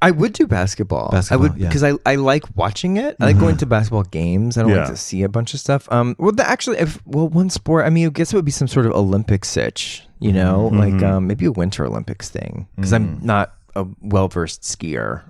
I would do basketball. I would because I like watching it. I like going to basketball games. I don't like to see a bunch of stuff. One sport. I mean, I guess it would be some sort of Olympic sitch. You know, like maybe a Winter Olympics thing because I'm not a well-versed skier.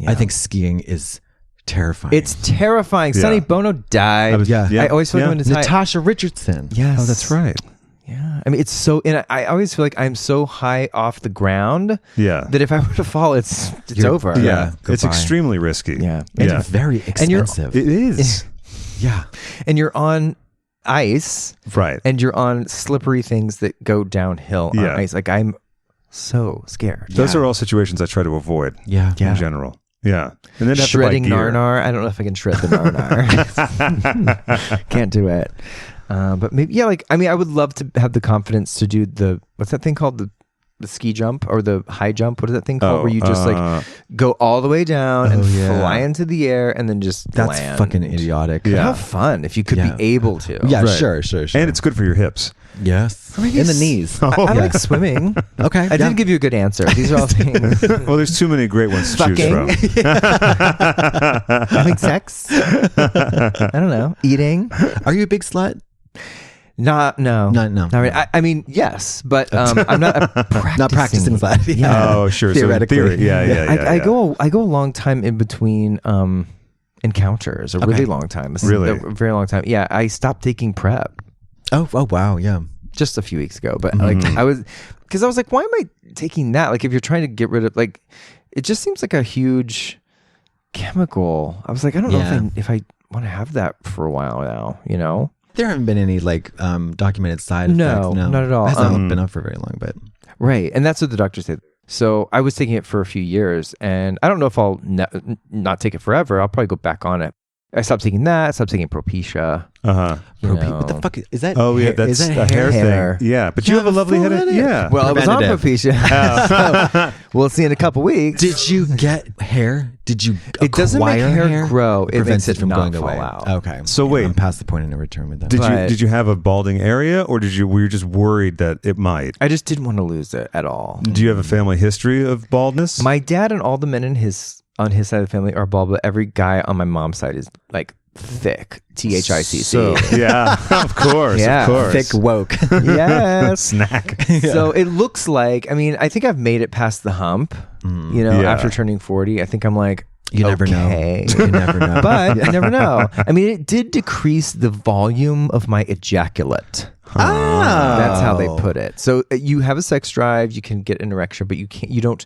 I think skiing is terrifying. It's terrifying. Sonny Bono died. I always feel like Natasha Richardson. Yes. Oh, that's right. Yeah. I mean, it's so, and I always feel like I'm so high off the ground that if I were to fall, it's over. Yeah. It's extremely risky. Yeah. It's very expensive. It is. Yeah. And you're on ice. Right. And you're on slippery things that go downhill on ice. Like I'm so scared. Those are all situations I try to avoid. Yeah. In general. Yeah. And then shredding narnar. I don't know if I can shred the narnar. Can't do it. But maybe, I would love to have the confidence to do what's that thing called? The ski jump or the high jump? What is that thing called? Where you just go all the way down and fly into the air and then just That's land. Fucking idiotic. Yeah. How fun if you could be able to. Yeah, sure. And it's good for your hips. Yes. In the knees. I like swimming. Okay. I did give you a good answer. These are all things. Well, there's too many great ones to choose from. Having sex. I don't know. Eating. Are you a big slut? No. I mean, yes, but I'm not practicing slut. Oh, sure. Theoretically. So in theory, I go a long time in between encounters. A really long time. A very long time. Yeah, I stopped taking PrEP. Oh wow, yeah. Just a few weeks ago, but I was like, why am I taking that? Like, if you're trying to get rid of, like, it just seems like a huge chemical. I was like, I don't know if I want to have that for a while now. You know, there haven't been any documented side effects. No, not at all. It hasn't been up for very long, but right, and that's what the doctor said. So I was taking it for a few years, and I don't know if I'll not take it forever. I'll probably go back on it. I stopped taking that. I stopped taking Propecia. What the fuck is that? Oh, yeah, that's a hair thing. Yeah, but you have a lovely head. Yeah. Well, I was on Propecia. So we'll see in a couple weeks. Did you get hair? Did you It doesn't make hair grow. It prevents makes it from not going fall away. out. Okay. So wait. I'm past the point of no return with that. Did you have a balding area, or were you just worried that it might? I just didn't want to lose it at all. Do you have a family history of baldness? My dad and all the men on his side of the family are bald, but every guy on my mom's side is like thick. THICC. So, yeah, of course. Thick woke. Yes. Snack. So it looks like, I mean, I think I've made it past the hump, after turning 40. I think I'm like, you never know. You never know. But you never know. I mean, it did decrease the volume of my ejaculate. That's how they put it. So you have a sex drive, you can get an erection, but you don't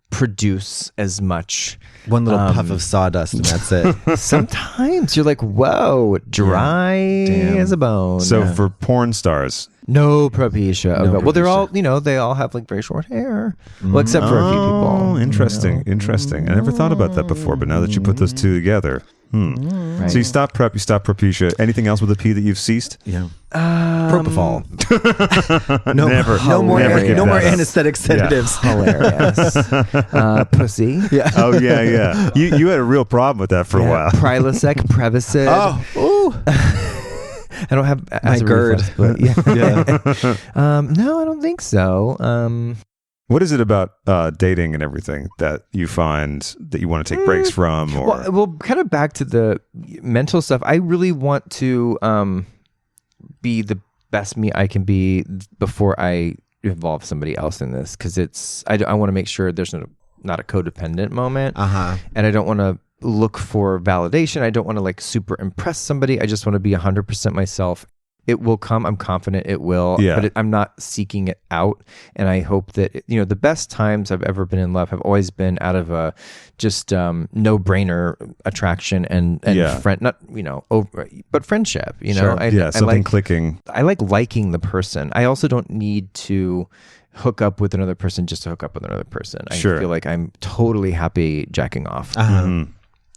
produce as much. One little puff of sawdust and that's it. Sometimes you're like, whoa, dry as a bone. So for porn stars, no Propecia. No well, they're Propecia. all, they all have like very short hair. Well, except for a few people. Oh, interesting. Interesting. I never thought about that before, but now that you put those two together. Right. So you stop PrEP, you stop Propecia. Anything else with a P that you've ceased? Yeah. Propofol. Never. No more give that up. anesthetic sedatives. Hilarious. Pussy. Yeah. Oh yeah. You had a real problem with that for a while. Prilosec, Prevacid. Oh. Ooh. I don't have My GERD. but yeah. Yeah. No, I don't think so. What is it about dating and everything that you find that you want to take breaks from? Or Well, kind of back to the mental stuff. I really want to be the best me I can be before I involve somebody else in this, because I want to make sure there's not a codependent moment, and I don't want to look for validation. I don't want to like super impress somebody. I just want to be 100% myself. It will come. I'm confident it will. Yeah. But I'm not seeking it out. And I hope that, the best times I've ever been in love have always been out of a just no-brainer attraction and friend, not, but friendship, Sure. Something clicking. I like liking the person. I also don't need to hook up with another person just to hook up with another person. I feel like I'm totally happy jacking off.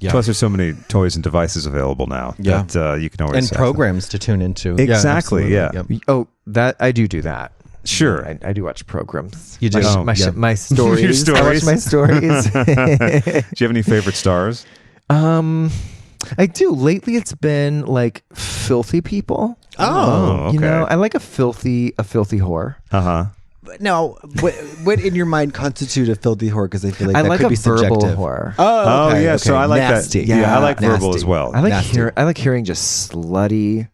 Yeah. Plus, there's so many toys and devices available now that you can always and programs to tune into. Exactly. Yeah. Yep. Oh, that I do that. Sure. I do watch programs. You do? My stories. Your stories? I watch my stories. Do you have any favorite stars? I do. Lately, it's been like filthy people. Oh, okay. I like a filthy whore. Now, what in your mind constitute a filthy whore? Because I feel like I that like could a be verbal subjective. whore. Oh, okay, yeah. okay. So I like Nasty. that. Yeah, I like Nasty. verbal as well. I like hearing just slutty,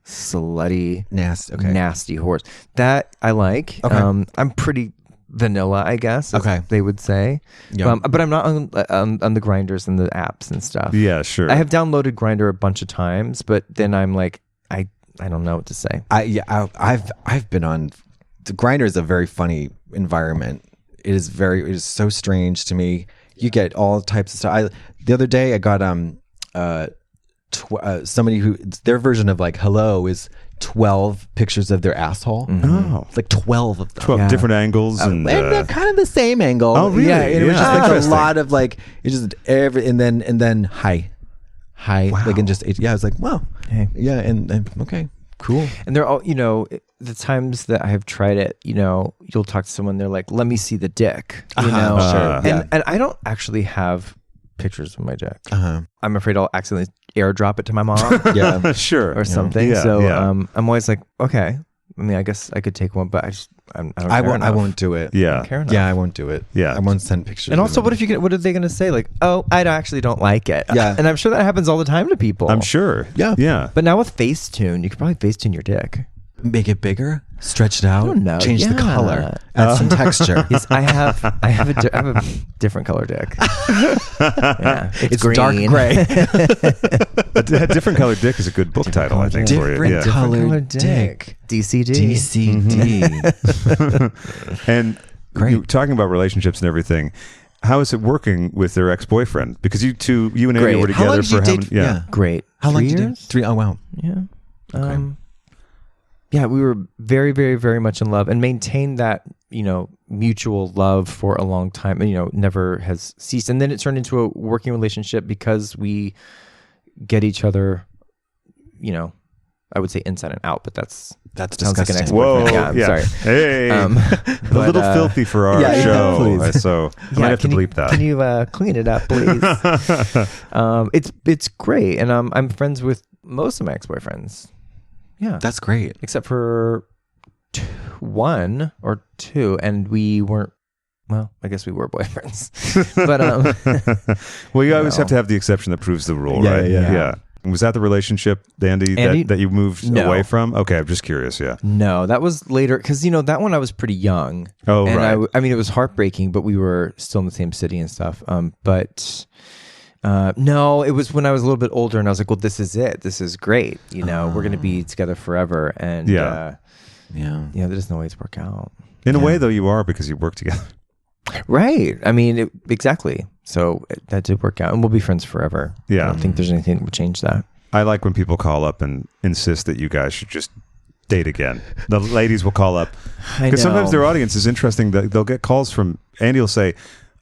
Nasty. Okay. nasty whores. That I like. Okay. I'm pretty vanilla, I guess. As Okay. they would say. Yeah. But I'm not on the grinders and the apps and stuff. Yeah, sure. I have downloaded Grindr a bunch of times, but then I'm like, I don't know what to say. I've been on. The Grindr is a very funny environment. It is so strange to me. You get all types of stuff. The other day I got somebody who their version of like hello is 12 pictures of their asshole. Oh, It's like 12 of them. 12 different angles and they're kind of the same angle. Oh, really? Yeah, and it was Yeah. just like a Interesting. lot of like it's just and then hi, like and just I was like wow, Hey. yeah, and okay, cool. And they're all, the times that I have tried it, you'll talk to someone, they're like, let me see the dick, Sure. And I don't actually have pictures of my dick. I'm afraid I'll accidentally airdrop it to my mom Yeah, sure. or something. Yeah, So yeah. I'm always like, okay. I mean, I guess I could take one, but I don't care I enough. won't do it. I Yeah. don't care enough. Yeah, I won't do it. Yeah. I won't send pictures. And of also, them. what are they going to say? Like, oh, I actually don't like it. Yeah. And I'm sure that happens all the time to people. I'm sure. Yeah. Yeah. But now with Facetune, you could probably Facetune your dick. Make it bigger, stretch it out, don't know. change the Yeah. color, add some texture. Yes, I have a different color dick. Yeah, it's green. dark gray. A different colored dick is a good book title, I think, for you. Different Yeah. colored dick. DCD. DCD. And Great. you talking about relationships and everything. How is it working with their ex-boyfriend? Because you and Andy Great. were How long together did you for date? yeah. Great. How long 3 did you years? date? 3. Oh wow. Yeah. Yeah, we were very, very, very much in love and maintained that, mutual love for a long time and, never has ceased. And then it turned into a working relationship because we get each other, I would say inside and out, but that's disgusting. sounds like an Whoa. ex-boyfriend. Yeah, I'm sorry. Hey. Um, a little but, filthy for our yeah, show. please. So I might have to bleep that. Can you clean it up, please? It's great. And I'm friends with most of my ex-boyfriends. Yeah. That's great. Except for 1 or 2, and we weren't. Well, I guess we were boyfriends, but well, you always have to have the exception that proves the rule, Yeah, right? yeah. Was that the relationship, Andy, that you moved No. away from? Okay, I'm just curious. Yeah. no, that was later because that one I was pretty young. Oh, and right. I mean, it was heartbreaking, but we were still in the same city and stuff. But no, it was when I was a little bit older, and I was like, well, this is it. This is great. We're going to be together forever. And Yeah. that doesn't always work out. In a way, though, you are because you work together. Right. I mean, exactly. So that did work out, and we'll be friends forever. Yeah. I don't think there's anything that would change that. I like when people call up and insist that you guys should just date again. The ladies will call up because sometimes their audience is interesting. They'll get calls from Andy will say,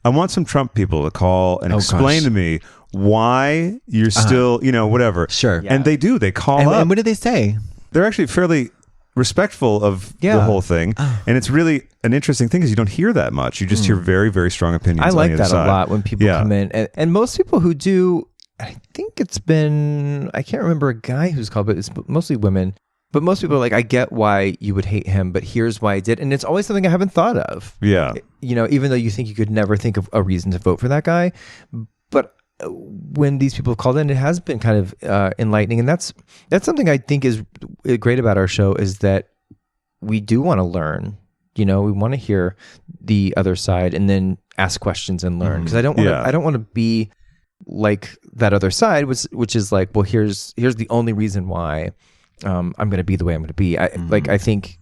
I want some Trump people to call and explain to me why you're still, whatever. Sure. And they do. They call up. And what do they say? They're actually fairly respectful of the whole thing. And it's really an interesting thing because you don't hear that much. You just hear very, very strong opinions. I like on the that other a side. lot when people come in. And most people who do, I think it's been, I can't remember a guy who's called, but it's mostly women. But most people are like, I get why you would hate him, but here's why I did. And it's always something I haven't thought of. Yeah. You know, even though you think you could never think of a reason to vote for that guy. But when these people have called in, it has been kind of enlightening. And that's something I think is great about our show, is that we do want to learn. You know, we want to hear the other side and then ask questions and learn. Because I don't want to be like that other side, which is like, well, here's the only reason why I'm going to be the way I'm going to be. I think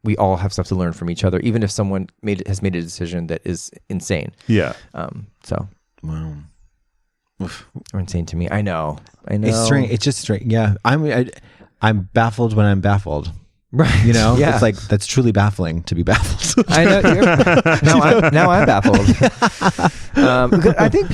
we all have stuff to learn from each other, even if someone has made a decision that is insane. Yeah. So Wow. or insane to me. I know. It's strange. It's just strange. Yeah. I'm baffled when I'm baffled. Right. You know, Yeah. it's like, that's truly baffling to be baffled. I know. Now I'm baffled. I think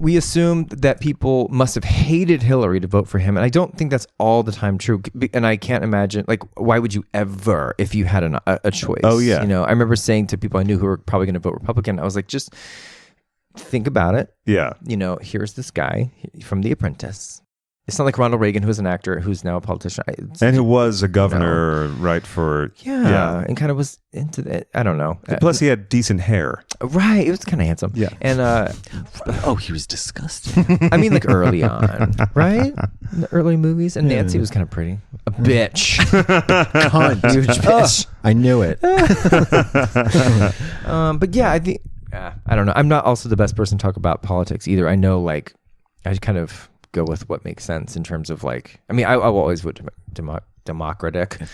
we assume that people must have hated Hillary to vote for him. And I don't think that's all the time true. And I can't imagine, like, why would you ever, if you had a choice? Oh, yeah. You know, I remember saying to people I knew who were probably going to vote Republican, I was like, just think about it. Yeah. You know, here's this guy from The Apprentice. It's not like Ronald Reagan, who was an actor, who's now a politician. And who was a governor, right, for... Yeah, and kind of was into that. I don't know. Plus, he had decent hair. Right, it was kind of handsome. Yeah. And, Oh, he was disgusting. I mean, like early on, right? In the early movies. And Nancy was kind of pretty. A bitch. Cunt. Huge bitch. I knew it. But yeah, I think... I don't know. I'm not also the best person to talk about politics either. I know, like, I kind of... go with what makes sense in terms of, like, I mean, I will always vote democratic. Oh,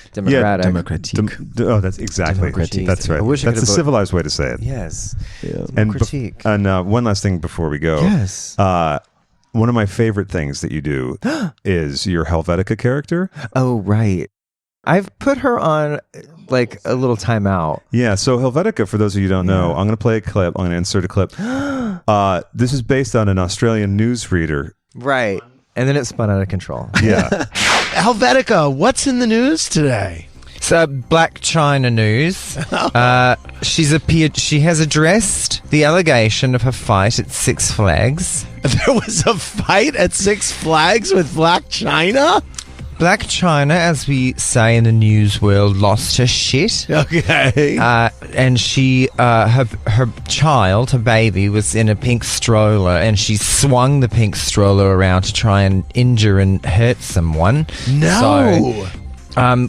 that's exactly. Democratique. That's right. I wish I That's could a have civilized way to say it. Yes. Yeah. And one last thing before we go. Yes. One of my favorite things that you do is your Helvetica character. Oh, right. I've put her on like a little timeout. Yeah, so Helvetica, for those of you who don't know, I'm going to play a clip. I'm going to insert a clip. This is based on an Australian newsreader. Right. And then it spun out of control. Yeah. Helvetica, what's in the news today? So, Black China news. She has addressed the allegation of her fight at Six Flags. There was a fight at Six Flags with Black China? Black China, as we say in the news world, lost her shit. Okay. And she, her child, her baby, was in a pink stroller, and she swung the pink stroller around to try and injure and hurt someone. No.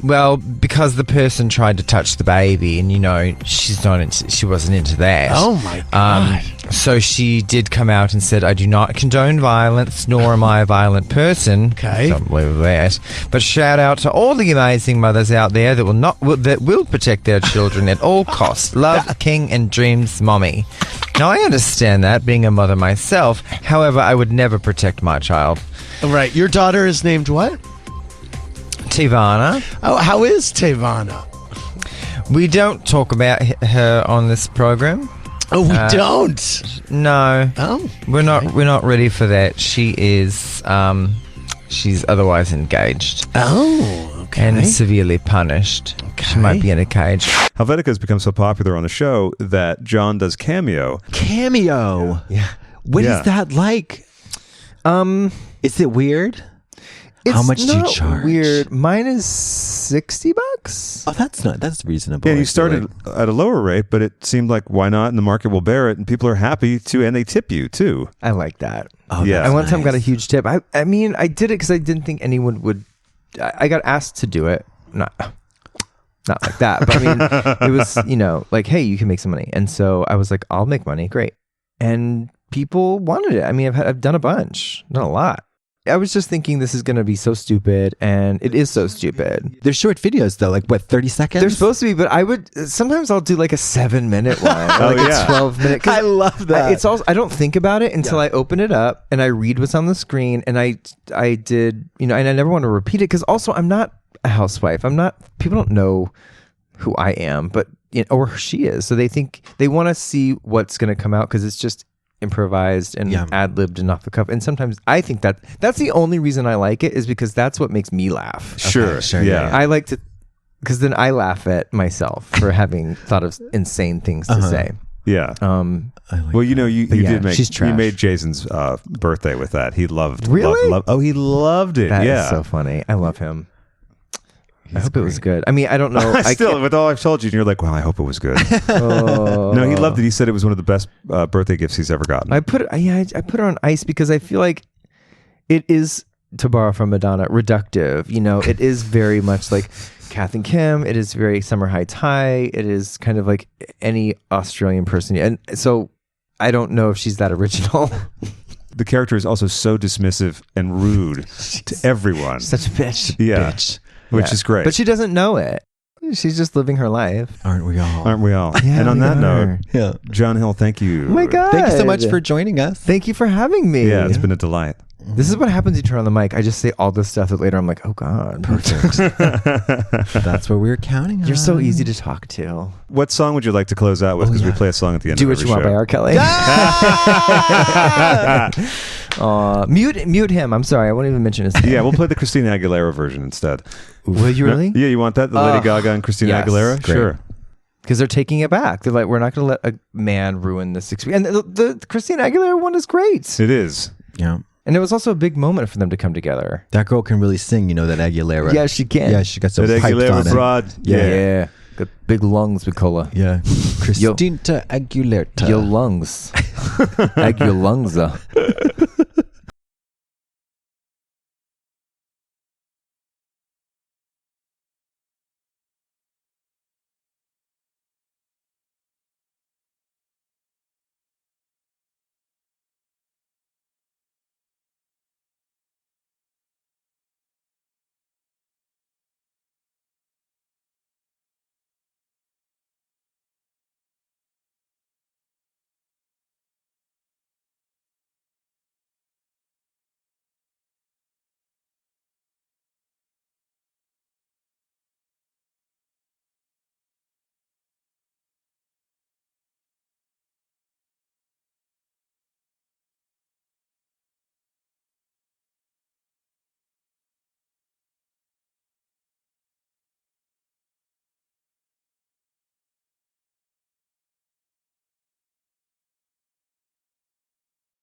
Well, because the person tried to touch the baby, and you know she wasn't into that. Oh my God. So she did come out and said, "I do not condone violence, nor am I a violent person." Okay. Don't believe that. But shout out to all the amazing mothers out there that will protect their children at all costs. Love, King, and Dreams, Mommy. Now I understand that, being a mother myself. However, I would never protect my child. Right. Your daughter is named what? Tivana. Oh, how is Tivana? We don't talk about her on this program. Oh, we don't. No. Oh, we're not ready for that. She is she's otherwise engaged. Oh, okay. And severely punished. Okay. She might be in a cage. Helvetica has become so popular on the show that John does cameo. Cameo. Yeah. What is that like? Is it weird? How much do you charge? Weird. Mine is $60. Oh, that's reasonable. Yeah, you I feel started like. at a lower rate, but it seemed like why not? And the market will bear it, and people are happy too, and they tip you too. I like that. Oh, yeah. I one time got a huge tip. I mean, I did it because I didn't think anyone would. I got asked to do it. Not like that, but I mean, it was, like, hey, you can make some money. And so I was like, I'll make money. Great. And people wanted it. I mean, I've done a bunch, not a lot. I was just thinking this is going to be so stupid, and it is so stupid. They're short videos though, like what, 30 seconds? They're supposed to be, but sometimes I'll do like a 7-minute one, or like a 12-minute. I love that. It's also, I don't think about it until I open it up and I read what's on the screen, and I did, and I never want to repeat it because also I'm not a housewife. People don't know who I am, but or she is, so they want to see what's going to come out because it's just improvised and ad-libbed and off the cuff. And sometimes I think that's the only reason I like it is because that's what makes me laugh. Sure. Yeah. I like to, because then I laugh at myself for having thought of insane things to say. Yeah. Well, you did make, you made Jason's birthday with that. He loved. Really? He loved it. That yeah. is so funny. I love him. I hope it was good. I mean, I don't know. Still, with all I've told you, you're like, well, I hope it was good. Oh. No, he loved it. He said it was one of the best birthday gifts he's ever gotten. I put it on ice because I feel like it is, to borrow from Madonna, reductive. You know, it is very much like Kath and Kim. It is very Summer High Tie. It is kind of like any Australian person. And so I don't know if she's that original. The character is also so dismissive and rude to everyone. Such a bitch. Yeah. Bitch. Which is great. But she doesn't know it. She's just living her life. Aren't we all? Aren't we all? Yeah, and on we that are. note, John Hill, thank you. Oh my God. Thank you so much for joining us. Thank you for having me. Yeah, it's been a delight. This is what happens. You turn on the mic. I just say all this stuff that later I'm like, oh God. Perfect. That's what we were counting on. You're so easy to talk to. What song would you like to close out with? Because we play a song at the end Do of What every You Want show. by R. Kelly. Mute him. I'm sorry. I won't even mention his name. Yeah, we'll play the Christina Aguilera version instead. Will you really? Yeah, you want that? The Lady Gaga and Christina yes. Aguilera? Great. Sure. Because they're taking it back. They're like, we're not going to let a man ruin the 6 weeks. And the Christina Aguilera one is great. It is. Yeah. And it was also a big moment for them to come together. That girl can really sing, you know, that Aguilera. Yeah, she can. Yeah, she got some That pipes Aguilera on it. broad. Yeah. Got big lungs with cola. Yeah. Christina Aguilera. Your lungs. Egg your lungs up.